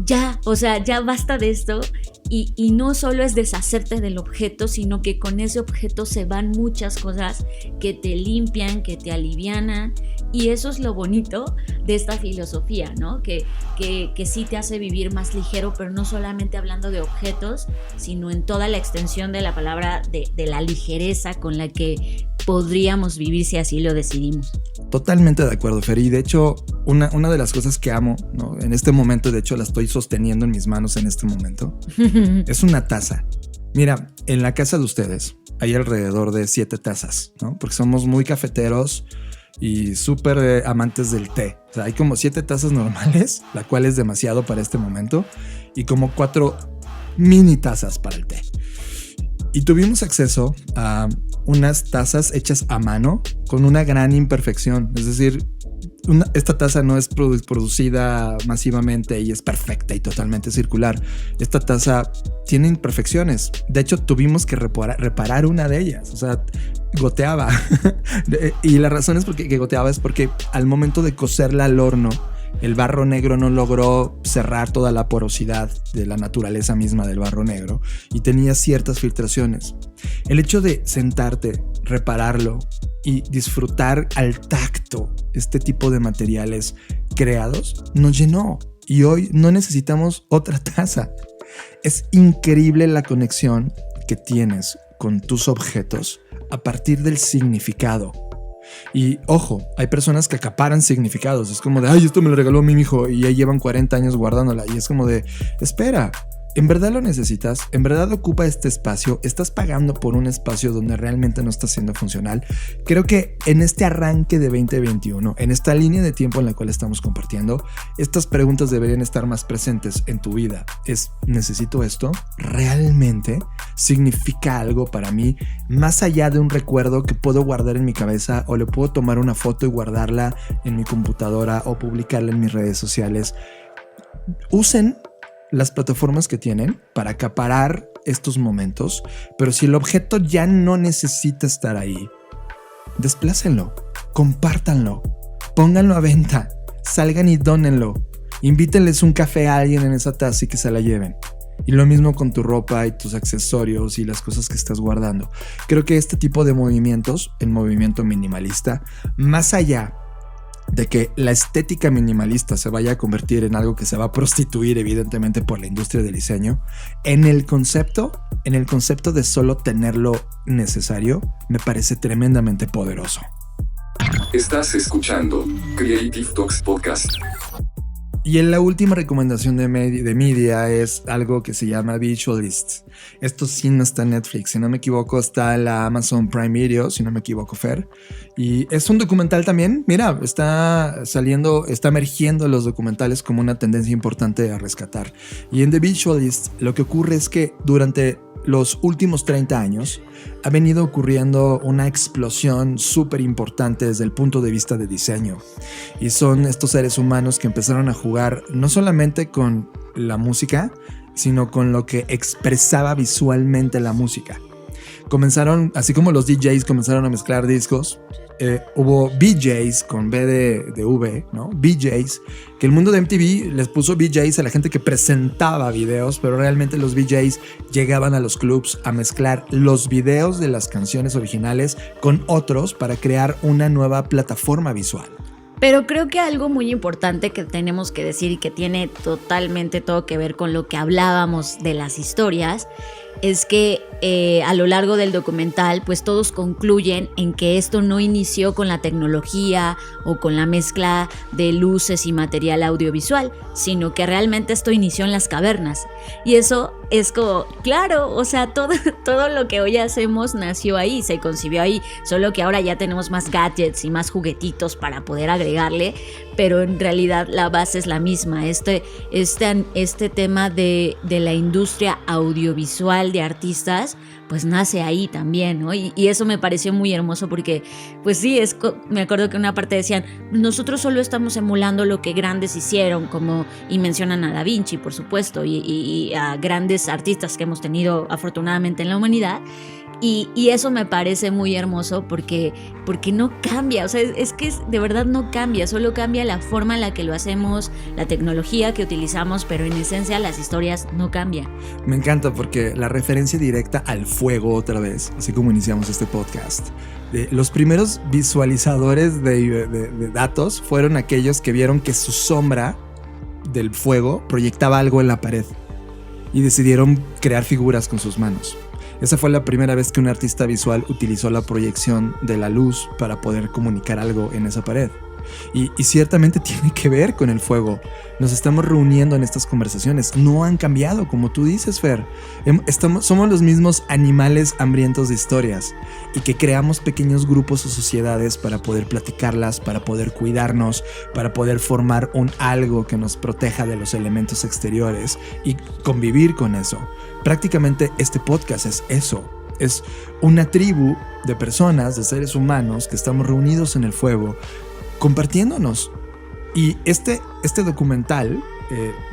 ya, o sea, ya basta de esto, y no solo es deshacerte del objeto, sino que con ese objeto se van muchas cosas que te limpian, que te alivianan, y eso es lo bonito de esta filosofía, ¿no? Que sí te hace vivir más ligero, pero no solamente hablando de objetos, sino en toda la extensión de la palabra, de la ligereza con la que podríamos vivir si así lo decidimos. Totalmente de acuerdo, Fer. Y de hecho, una de las cosas que amo, ¿no? En este momento, de hecho la estoy sosteniendo en mis manos en este momento, es una taza. Mira, en la casa de ustedes hay alrededor de 7 tazas, ¿no? Porque somos muy cafeteros y súper amantes del té. O sea, hay como 7 tazas normales, la cual es demasiado para este momento, y como 4 mini tazas para el té. Y tuvimos acceso a unas tazas hechas a mano con una gran imperfección. Es decir, esta taza no es producida masivamente y es perfecta y totalmente circular. Esta taza tiene imperfecciones. De hecho, tuvimos que reparar una de ellas. O sea, goteaba. Y la razón es que goteaba es porque al momento de cocerla al horno, el barro negro no logró cerrar toda la porosidad de la naturaleza misma del barro negro y tenía ciertas filtraciones. El hecho de sentarte, repararlo y disfrutar al tacto este tipo de materiales creados nos llenó, y hoy no necesitamos otra taza. Es increíble la conexión que tienes con tus objetos a partir del significado. Y ojo, hay personas que acaparan significados. Es como de, ay, esto me lo regaló mi hijo, y ya llevan 40 años guardándola. Y es como de, espera, ¿En verdad lo necesitas? ¿En verdad ocupa este espacio? ¿Estás pagando por un espacio donde realmente no está siendo funcional? Creo que en este arranque de 2021, en esta línea de tiempo en la cual estamos compartiendo, estas preguntas deberían estar más presentes en tu vida. ¿Necesito esto? ¿Realmente significa algo para mí? Más allá de un recuerdo que puedo guardar en mi cabeza, o le puedo tomar una foto y guardarla en mi computadora o publicarla en mis redes sociales. Usen las plataformas que tienen para acaparar estos momentos, pero si el objeto ya no necesita estar ahí, desplácenlo, compártanlo, pónganlo a venta, salgan y dónenlo, invítenles un café a alguien en esa taza y que se la lleven. Y lo mismo con tu ropa y tus accesorios y las cosas que estás guardando. Creo que este tipo de movimientos, el movimiento minimalista, más allá de que la estética minimalista se vaya a convertir en algo que se va a prostituir evidentemente por la industria del diseño, en el concepto de solo tener lo necesario, me parece tremendamente poderoso. Estás escuchando Creative Talks Podcast. Y en la última recomendación de media es algo que se llama Visualist. Esto sí no está en Netflix, si no me equivoco está en la Amazon Prime Video, si no me equivoco, Fer. Y es un documental también, mira, está emergiendo los documentales como una tendencia importante a rescatar. Y en The Visualist lo que ocurre es que durante los últimos 30 años ha venido ocurriendo una explosión súper importante desde el punto de vista de diseño. Y son estos seres humanos que empezaron a jugar no solamente con la música, sino con lo que expresaba visualmente la música. Comenzaron, así como los DJs comenzaron a mezclar discos, hubo VJs con B de V, ¿no? VJs, que el mundo de MTV les puso VJs a la gente que presentaba videos, pero realmente los VJs llegaban a los clubs a mezclar los videos de las canciones originales con otros para crear una nueva plataforma visual. Pero creo que algo muy importante que tenemos que decir y que tiene totalmente todo que ver con lo que hablábamos de las historias es que a lo largo del documental pues todos concluyen en que esto no inició con la tecnología o con la mezcla de luces y material audiovisual, sino que realmente esto inició en las cavernas. Y eso es como, claro, o sea, todo lo que hoy hacemos nació ahí, se concibió ahí, solo que ahora ya tenemos más gadgets y más juguetitos para poder agregarle, pero en realidad la base es la misma. Este tema de la industria audiovisual de artistas pues nace ahí también, ¿no? Y eso me pareció muy hermoso porque pues sí, me acuerdo que en una parte decían, nosotros solo estamos emulando lo que grandes hicieron, y mencionan a Da Vinci, por supuesto, y a grandes artistas que hemos tenido afortunadamente en la humanidad. Y eso me parece muy hermoso porque no cambia, o sea, es que de verdad no cambia, solo cambia la forma en la que lo hacemos, la tecnología que utilizamos, pero en esencia las historias no cambian. Me encanta porque la referencia directa al fuego otra vez, así como iniciamos este podcast. Los primeros visualizadores de datos fueron aquellos que vieron que su sombra del fuego proyectaba algo en la pared y decidieron crear figuras con sus manos. Esa fue la primera vez que un artista visual utilizó la proyección de la luz para poder comunicar algo en esa pared. Y ciertamente tiene que ver con el fuego. Nos estamos reuniendo en estas conversaciones. No han cambiado, como tú dices, Fer. Somos los mismos animales hambrientos de historias y que creamos pequeños grupos o sociedades para poder platicarlas, para poder cuidarnos, para poder formar un algo que nos proteja de los elementos exteriores y convivir con eso. Prácticamente este podcast es eso. Es una tribu de personas, de seres humanos que estamos reunidos en el fuego, compartiéndonos. Y este documental,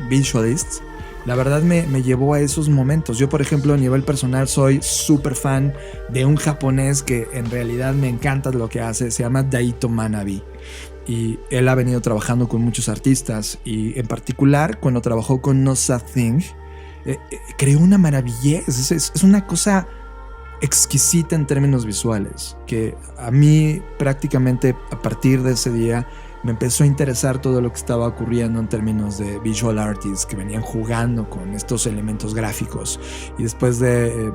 Visualists, la verdad me llevó a esos momentos. Yo, por ejemplo, a nivel personal soy súper fan de un japonés que en realidad me encanta lo que hace. Se llama Daito Manabe. Y él ha venido trabajando con muchos artistas. Y en particular, cuando trabajó con No Sad Thing, creó una maravilla. Es una cosa exquisita en términos visuales, que a mí prácticamente a partir de ese día me empezó a interesar todo lo que estaba ocurriendo en términos de visual artists que venían jugando con estos elementos gráficos. Y después de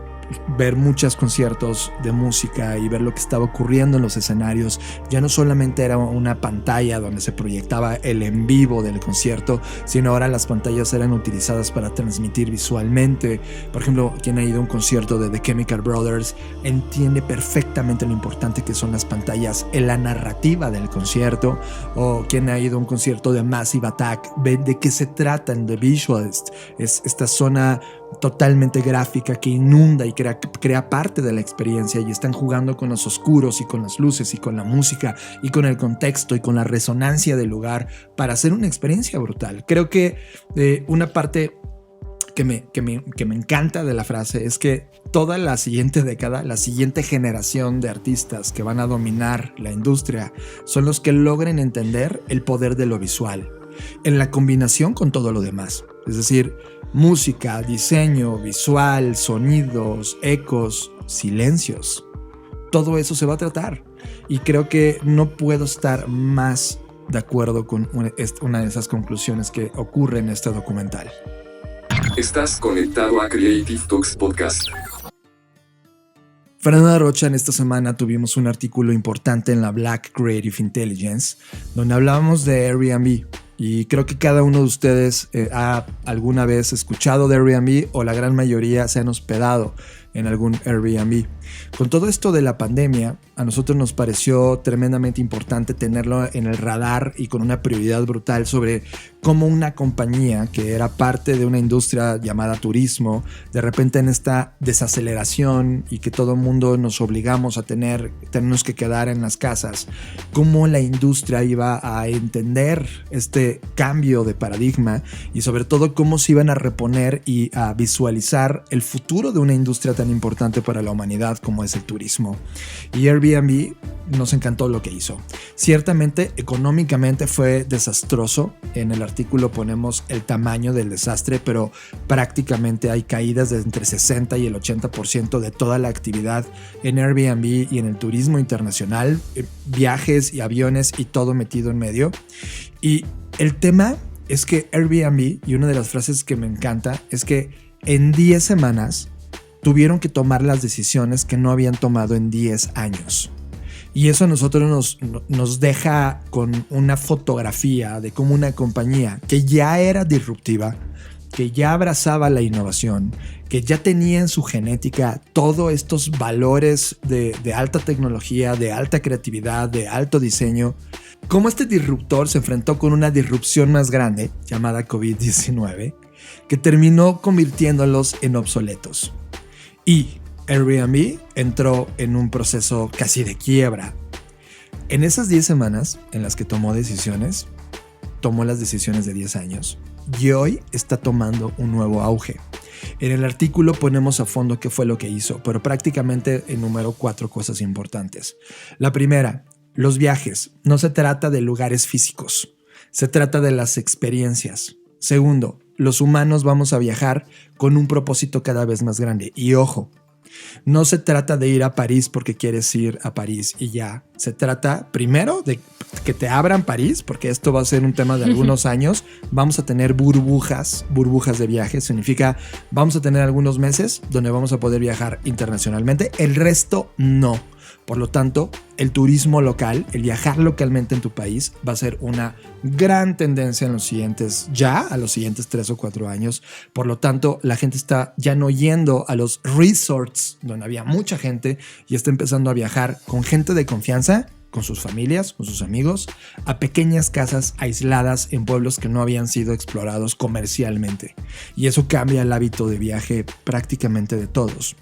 ver muchos conciertos de música y ver lo que estaba ocurriendo en los escenarios. Ya no solamente era una pantalla donde se proyectaba el en vivo del concierto, sino ahora las pantallas eran utilizadas para transmitir visualmente. Por ejemplo, quien ha ido a un concierto de The Chemical Brothers entiende perfectamente lo importante que son las pantallas en la narrativa del concierto, o quien ha ido a un concierto de Massive Attack ve de qué se trata en The Visualist. Es esta zona totalmente gráfica que inunda y crea parte de la experiencia, y están jugando con los oscuros y con las luces y con la música y con el contexto y con la resonancia del lugar para hacer una experiencia brutal. Creo que una parte que me encanta de la frase es que toda la siguiente década, la siguiente generación de artistas que van a dominar la industria son los que logren entender el poder de lo visual en la combinación con todo lo demás. Es decir, música, diseño, visual, sonidos, ecos, silencios. Todo eso se va a tratar. Y creo que no puedo estar más de acuerdo con una de esas conclusiones que ocurre en este documental. Estás conectado a Creative Talks Podcast. Fernanda Rocha, en esta semana tuvimos un artículo importante en la Black Creative Intelligence donde hablábamos de Airbnb. Y creo que cada uno de ustedes ha alguna vez escuchado de Airbnb, o la gran mayoría se han hospedado en algún Airbnb. Con todo esto de la pandemia, a nosotros nos pareció tremendamente importante tenerlo en el radar y con una prioridad brutal sobre cómo una compañía que era parte de una industria llamada turismo, de repente en esta desaceleración y que todo el mundo nos obligamos a tenernos que quedar en las casas, cómo la industria iba a entender este cambio de paradigma y sobre todo cómo se iban a reponer y a visualizar el futuro de una industria tan importante para la humanidad como es el turismo. Y Airbnb nos encantó lo que hizo. Ciertamente, económicamente fue desastroso. En el artículo ponemos el tamaño del desastre, pero prácticamente hay caídas de entre 60 y el 80% de toda la actividad en Airbnb y en el turismo internacional, viajes y aviones y todo metido en medio. Y el tema es que Airbnb, y una de las frases que me encanta, es que en 10 semanas tuvieron que tomar las decisiones que no habían tomado en 10 años. Y eso a nosotros nos deja con una fotografía de cómo una compañía que ya era disruptiva, que ya abrazaba la innovación, que ya tenía en su genética todos estos valores de alta tecnología, de alta creatividad, de alto diseño, cómo este disruptor se enfrentó con una disrupción más grande llamada COVID-19 que terminó convirtiéndolos en obsoletos. Y Airbnb entró en un proceso casi de quiebra. En esas 10 semanas en las que tomó decisiones, tomó las decisiones de 10 años y hoy está tomando un nuevo auge. En el artículo ponemos a fondo qué fue lo que hizo, pero prácticamente enumero 4 cosas importantes. La primera, los viajes. No se trata de lugares físicos, se trata de las experiencias. Segundo, los humanos vamos a viajar con un propósito cada vez más grande. Y ojo, no se trata de ir a París porque quieres ir a París y ya. Se trata primero de que te abran París, porque esto va a ser un tema de algunos años. Vamos a tener burbujas de viaje. Significa, vamos a tener algunos meses donde vamos a poder viajar internacionalmente. El resto no. Por lo tanto, el turismo local, el viajar localmente en tu país, va a ser una gran tendencia en los siguientes 3 o 4 años. Por lo tanto, la gente está ya no yendo a los resorts donde había mucha gente y está empezando a viajar con gente de confianza, con sus familias, con sus amigos, a pequeñas casas aisladas en pueblos que no habían sido explorados comercialmente. Y eso cambia el hábito de viaje prácticamente de todos.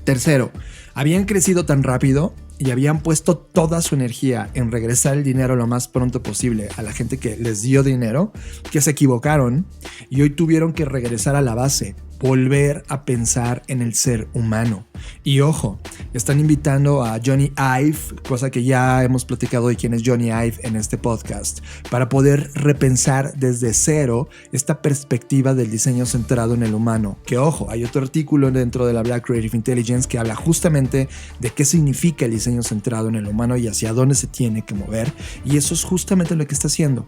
Tercero, habían crecido tan rápido y habían puesto toda su energía en regresar el dinero lo más pronto posible a la gente que les dio dinero, que se equivocaron y hoy tuvieron que regresar a la base, volver a pensar en el ser humano. Y ojo, están invitando a Jony Ive, cosa que ya hemos platicado de quién es Jony Ive en este podcast, para poder repensar desde cero esta perspectiva del diseño centrado en el humano. Que ojo, hay otro artículo dentro de la Black Creative Intelligence que habla justamente de qué significa el diseño centrado en el humano y hacia dónde se tiene que mover, y eso es justamente lo que está haciendo.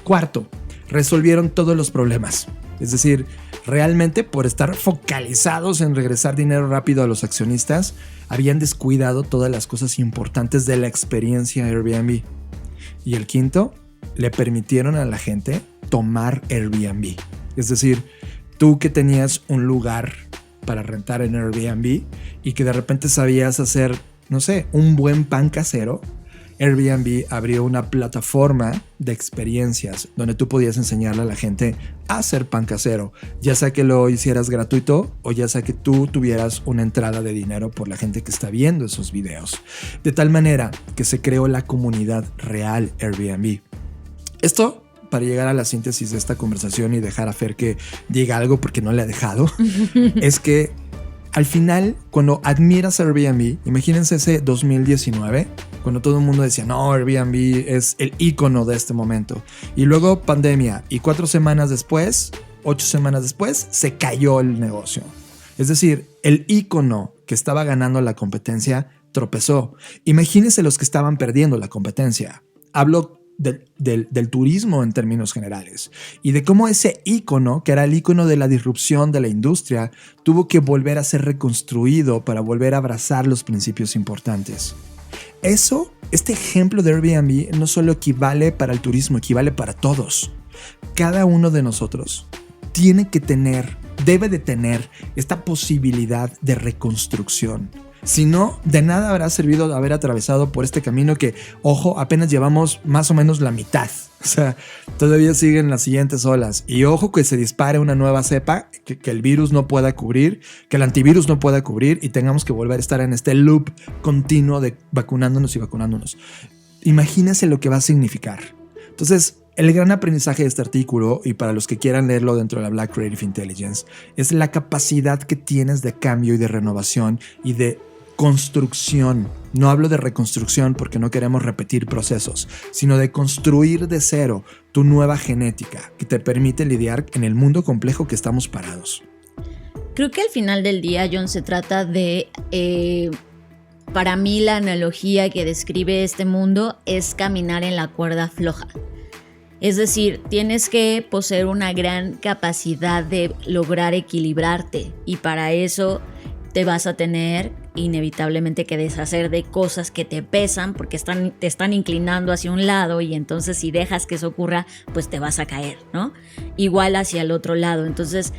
Cuarto, resolvieron todos los problemas. Es decir, Realmente, por estar focalizados en regresar dinero rápido a los accionistas, habían descuidado todas las cosas importantes de la experiencia Airbnb. Y el quinto, le permitieron a la gente tomar Airbnb. Es decir, tú que tenías un lugar para rentar en Airbnb y que de repente sabías hacer, no sé, un buen pan casero, Airbnb abrió una plataforma de experiencias donde tú podías enseñarle a la gente a hacer pan casero, ya sea que lo hicieras gratuito o ya sea que tú tuvieras una entrada de dinero por la gente que está viendo esos videos. De tal manera que se creó la comunidad real Airbnb. Esto, para llegar a la síntesis de esta conversación y dejar a Fer que diga algo porque no le ha dejado, es que al final, cuando admiras Airbnb, imagínense ese 2019, cuando todo el mundo decía, no, Airbnb es el ícono de este momento. Y luego pandemia, y 8 semanas después, se cayó el negocio. Es decir, el ícono que estaba ganando la competencia tropezó. Imagínense los que estaban perdiendo la competencia. Hablo del turismo en términos generales y de cómo ese ícono, que era el ícono de la disrupción de la industria, tuvo que volver a ser reconstruido para volver a abrazar los principios importantes. Este ejemplo de Airbnb no solo equivale para el turismo, equivale para todos. Cada uno de nosotros debe de tener esta posibilidad de reconstrucción. Si no, de nada habrá servido haber atravesado por este camino que, ojo, apenas llevamos más o menos la mitad. O sea, todavía siguen las siguientes olas. Y ojo que se dispare una nueva cepa que el virus no pueda cubrir, que el antivirus no pueda cubrir y tengamos que volver a estar en este loop continuo de vacunándonos y vacunándonos. Imagínense lo que va a significar. Entonces, el gran aprendizaje de este artículo, y para los que quieran leerlo dentro de la Black Creative Intelligence, es la capacidad que tienes de cambio y de renovación y de construcción. No hablo de reconstrucción porque no queremos repetir procesos, sino de construir de cero tu nueva genética que te permite lidiar en el mundo complejo que estamos parados. Creo que al final del día, John, se trata de... para mí la analogía que describe este mundo es caminar en la cuerda floja. Es decir, tienes que poseer una gran capacidad de lograr equilibrarte y para eso te vas a tener inevitablemente que deshacer de cosas que te pesan porque te están inclinando hacia un lado y entonces si dejas que eso ocurra, pues te vas a caer, ¿no? Igual hacia el otro lado. Entonces,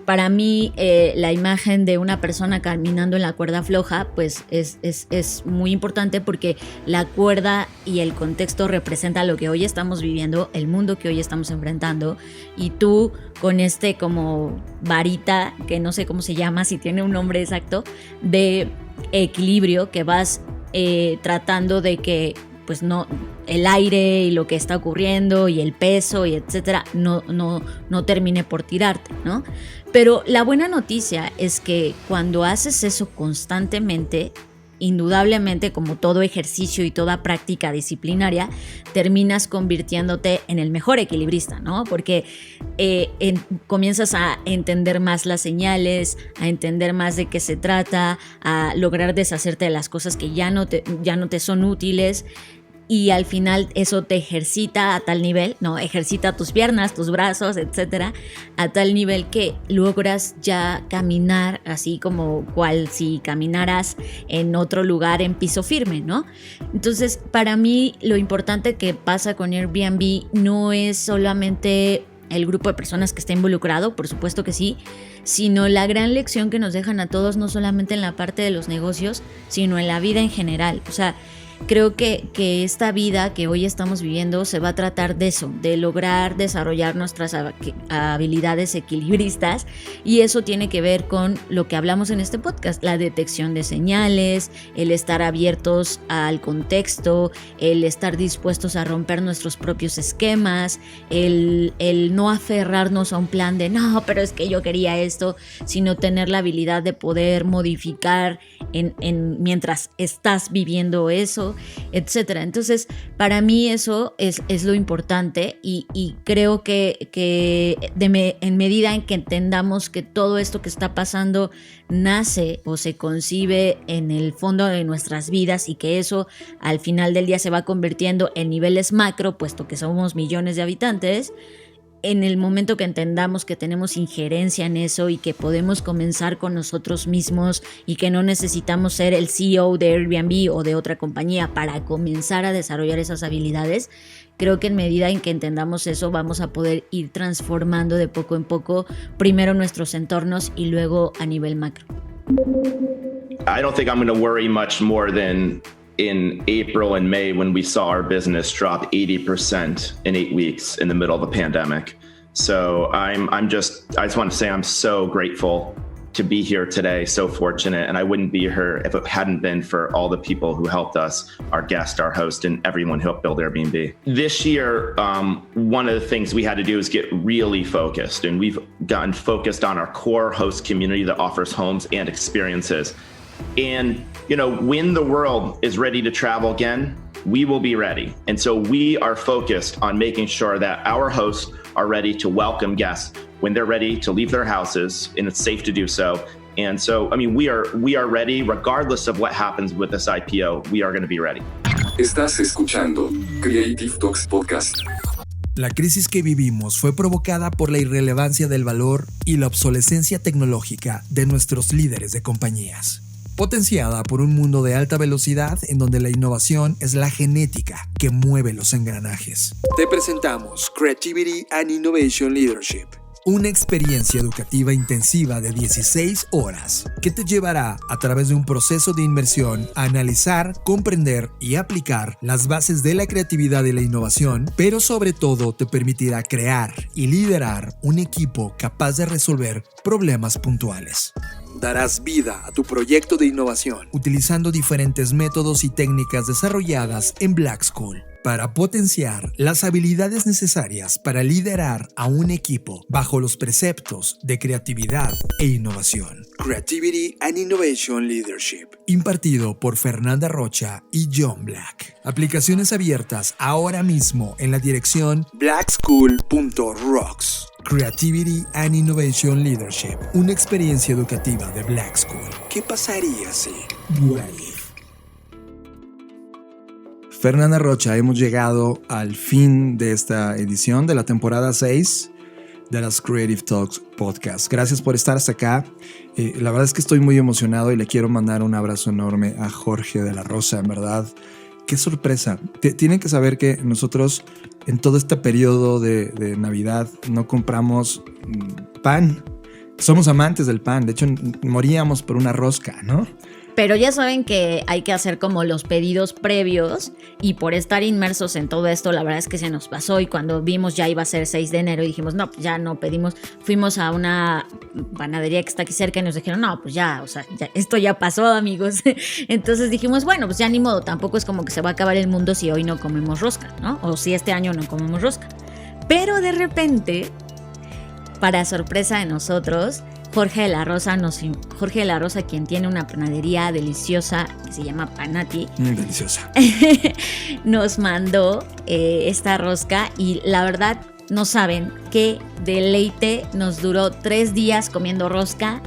para mí, la imagen de una persona caminando en la cuerda floja, pues es muy importante porque la cuerda y el contexto representa lo que hoy estamos viviendo, el mundo que hoy estamos enfrentando, y tú con como varita, que no sé cómo se llama, si tiene un nombre exacto, de equilibrio que vas tratando de que pues no, el aire y lo que está ocurriendo y el peso y etcétera no termine por tirarte, ¿no? Pero la buena noticia es que cuando haces eso constantemente, indudablemente, como todo ejercicio y toda práctica disciplinaria, terminas convirtiéndote en el mejor equilibrista, ¿no? Porque comienzas a entender más las señales, a entender más de qué se trata, a lograr deshacerte de las cosas que ya no te son útiles. Y al final eso te ejercita a tal nivel, ¿no? Ejercita tus piernas, tus brazos, etcétera, a tal nivel que logras ya caminar así como cual si caminaras en otro lugar en piso firme, ¿no? Entonces, para mí lo importante que pasa con Airbnb no es solamente el grupo de personas que está involucrado, por supuesto que sí, sino la gran lección que nos dejan a todos, no solamente en la parte de los negocios, sino en la vida en general. O sea, creo que esta vida que hoy estamos viviendo se va a tratar de eso, de lograr desarrollar nuestras habilidades equilibristas, y eso tiene que ver con lo que hablamos en este podcast, la detección de señales, el estar abiertos al contexto, el estar dispuestos a romper nuestros propios esquemas, el no aferrarnos a un plan de no, pero es que yo quería esto, sino tener la habilidad de poder modificar mientras estás viviendo eso, etcétera. Entonces, para mí eso es lo importante y creo que en medida en que entendamos que todo esto que está pasando nace o se concibe en el fondo de nuestras vidas y que eso al final del día se va convirtiendo en niveles macro, puesto que somos millones de habitantes, en el momento que entendamos que tenemos injerencia en eso y que podemos comenzar con nosotros mismos y que no necesitamos ser el CEO de Airbnb o de otra compañía para comenzar a desarrollar esas habilidades, creo que en medida en que entendamos eso vamos a poder ir transformando de poco en poco primero nuestros entornos y luego a nivel macro. I don't think I'm going to worry much more than in April and May when we saw our business drop 80% in 8 weeks in the middle of a pandemic. So I just want to say I'm so grateful to be here today, so fortunate, and I wouldn't be here if it hadn't been for all the people who helped us, our guest, our host, and everyone who helped build Airbnb. This year, one of the things we had to do is get really focused, and we've gotten focused on our core host community that offers homes and experiences. And, when the world is ready to travel again, we will be ready. And so we are focused on making sure that our hosts are ready to welcome guests when they're ready to leave their houses, and it's safe to do so. And so, we are ready, regardless of what happens with this IPO, we are going to be ready. Estás escuchando Creative Talks Podcast. La crisis que vivimos fue provocada por la irrelevancia del valor y la obsolescencia tecnológica de nuestros líderes de compañías, potenciada por un mundo de alta velocidad en donde la innovación es la genética que mueve los engranajes. Te presentamos Creativity and Innovation Leadership, una experiencia educativa intensiva de 16 horas que te llevará a través de un proceso de inmersión a analizar, comprender y aplicar las bases de la creatividad y la innovación, pero sobre todo te permitirá crear y liderar un equipo capaz de resolver problemas puntuales. Darás vida a tu proyecto de innovación utilizando diferentes métodos y técnicas desarrolladas en Black School para potenciar las habilidades necesarias para liderar a un equipo bajo los preceptos de creatividad e innovación. Creativity and Innovation Leadership, impartido por Fernanda Rocha y John Black. Aplicaciones abiertas ahora mismo en la dirección blackschool.rocks. Creativity and Innovation Leadership, una experiencia educativa de Black School. ¿Qué pasaría si? Fernanda Rocha, hemos llegado al fin de esta edición de la temporada 6 de las Creative Talks Podcast. Gracias por estar hasta acá. La verdad es que estoy muy emocionado y le quiero mandar un abrazo enorme a Jorge de la Rosa, en verdad. ¡Qué sorpresa! Tienen que saber que nosotros en todo este periodo de Navidad no compramos pan. Somos amantes del pan. De hecho, moríamos por una rosca, ¿no? Pero ya saben que hay que hacer como los pedidos previos y por estar inmersos en todo esto, la verdad es que se nos pasó y cuando vimos ya iba a ser 6 de enero y dijimos, no, pues ya no pedimos. Fuimos a una panadería que está aquí cerca y nos dijeron, no, pues ya, o sea, ya, esto ya pasó, amigos. Entonces dijimos, bueno, pues ya ni modo, tampoco es como que se va a acabar el mundo si hoy no comemos rosca, ¿no? O si este año no comemos rosca. Pero de repente, para sorpresa de nosotros, Jorge de la Rosa, quien tiene una panadería deliciosa que se llama Panati, deliciosa, nos mandó esta rosca y la verdad no saben qué deleite. Nos duró 3 días comiendo rosca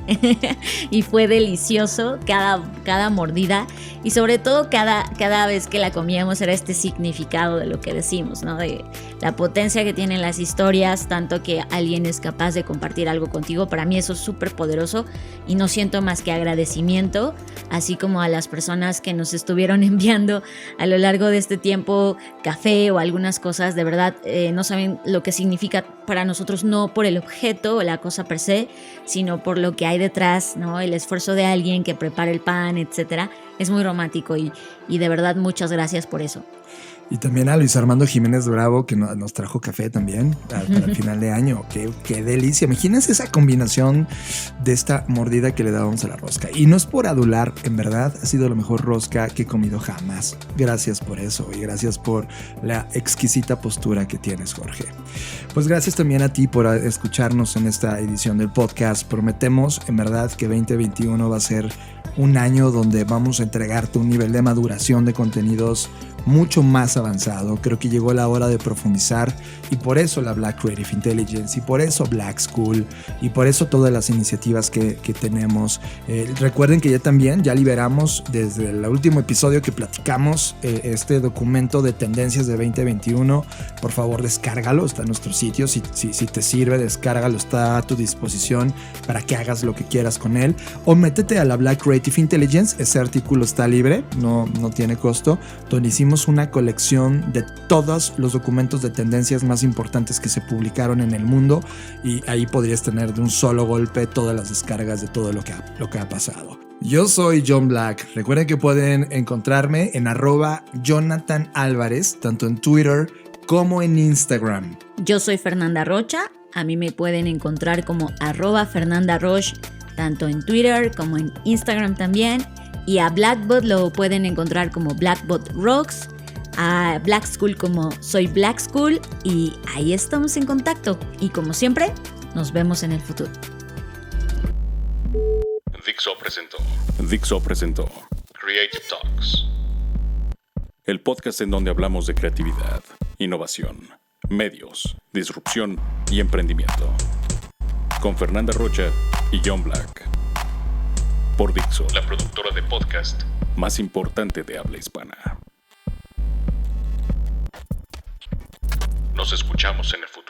y fue delicioso cada mordida y sobre todo cada vez que la comíamos era este significado de lo que decimos, ¿no? De la potencia que tienen las historias, tanto que alguien es capaz de compartir algo contigo. Para mí eso es súper poderoso y no siento más que agradecimiento, así como a las personas que nos estuvieron enviando a lo largo de este tiempo café o algunas cosas. De verdad no saben lo que significa para nosotros, no por el objeto o la cosa per se, sino por lo que hay detrás, ¿no? El esfuerzo de alguien que prepara el pan, etcétera. Es muy romántico y de verdad muchas gracias por eso. Y también a Luis Armando Jiménez Bravo, que nos trajo café también para el final de año. ¡Qué delicia! Imagínense esa combinación de esta mordida que le dábamos a la rosca. Y no es por adular, en verdad ha sido la mejor rosca que he comido jamás. Gracias por eso y gracias por la exquisita postura que tienes, Jorge. Pues gracias también a ti por escucharnos en esta edición del podcast. Prometemos, en verdad, que 2021 va a ser un año donde vamos a entregarte un nivel de maduración de contenidos mucho más avanzado. Creo que llegó la hora de profundizar y por eso la Black Creative Intelligence y por eso Black School y por eso todas las iniciativas que tenemos. Recuerden que ya liberamos desde el último episodio que platicamos este documento de tendencias de 2021. Por favor, descárgalo, está en nuestro sitio. Si te sirve, descárgalo, está a tu disposición para que hagas lo que quieras con él. O métete a la Black Creative Intelligence, ese artículo está libre, no tiene costo, donde hicimos una colección de todos los documentos de tendencias más importantes que se publicaron en el mundo y ahí podrías tener de un solo golpe todas las descargas de todo lo que ha pasado. Yo soy John Black. Recuerden que pueden encontrarme en @Jonathan Álvarez, tanto en Twitter como en Instagram. Yo soy Fernanda Rocha. A mí me pueden encontrar como @FernandaRoche, tanto en Twitter como en Instagram también. Y a Blackbot lo pueden encontrar como Blackbot Rocks. A Black School como Soy Black School. Y ahí estamos en contacto. Y como siempre, nos vemos en el futuro. Dixo presentó Creative Talks, el podcast en donde hablamos de creatividad, innovación, medios, disrupción y emprendimiento. Con Fernanda Rocha y John Black. Por Dixo, la productora de podcast más importante de habla hispana. Nos escuchamos en el futuro.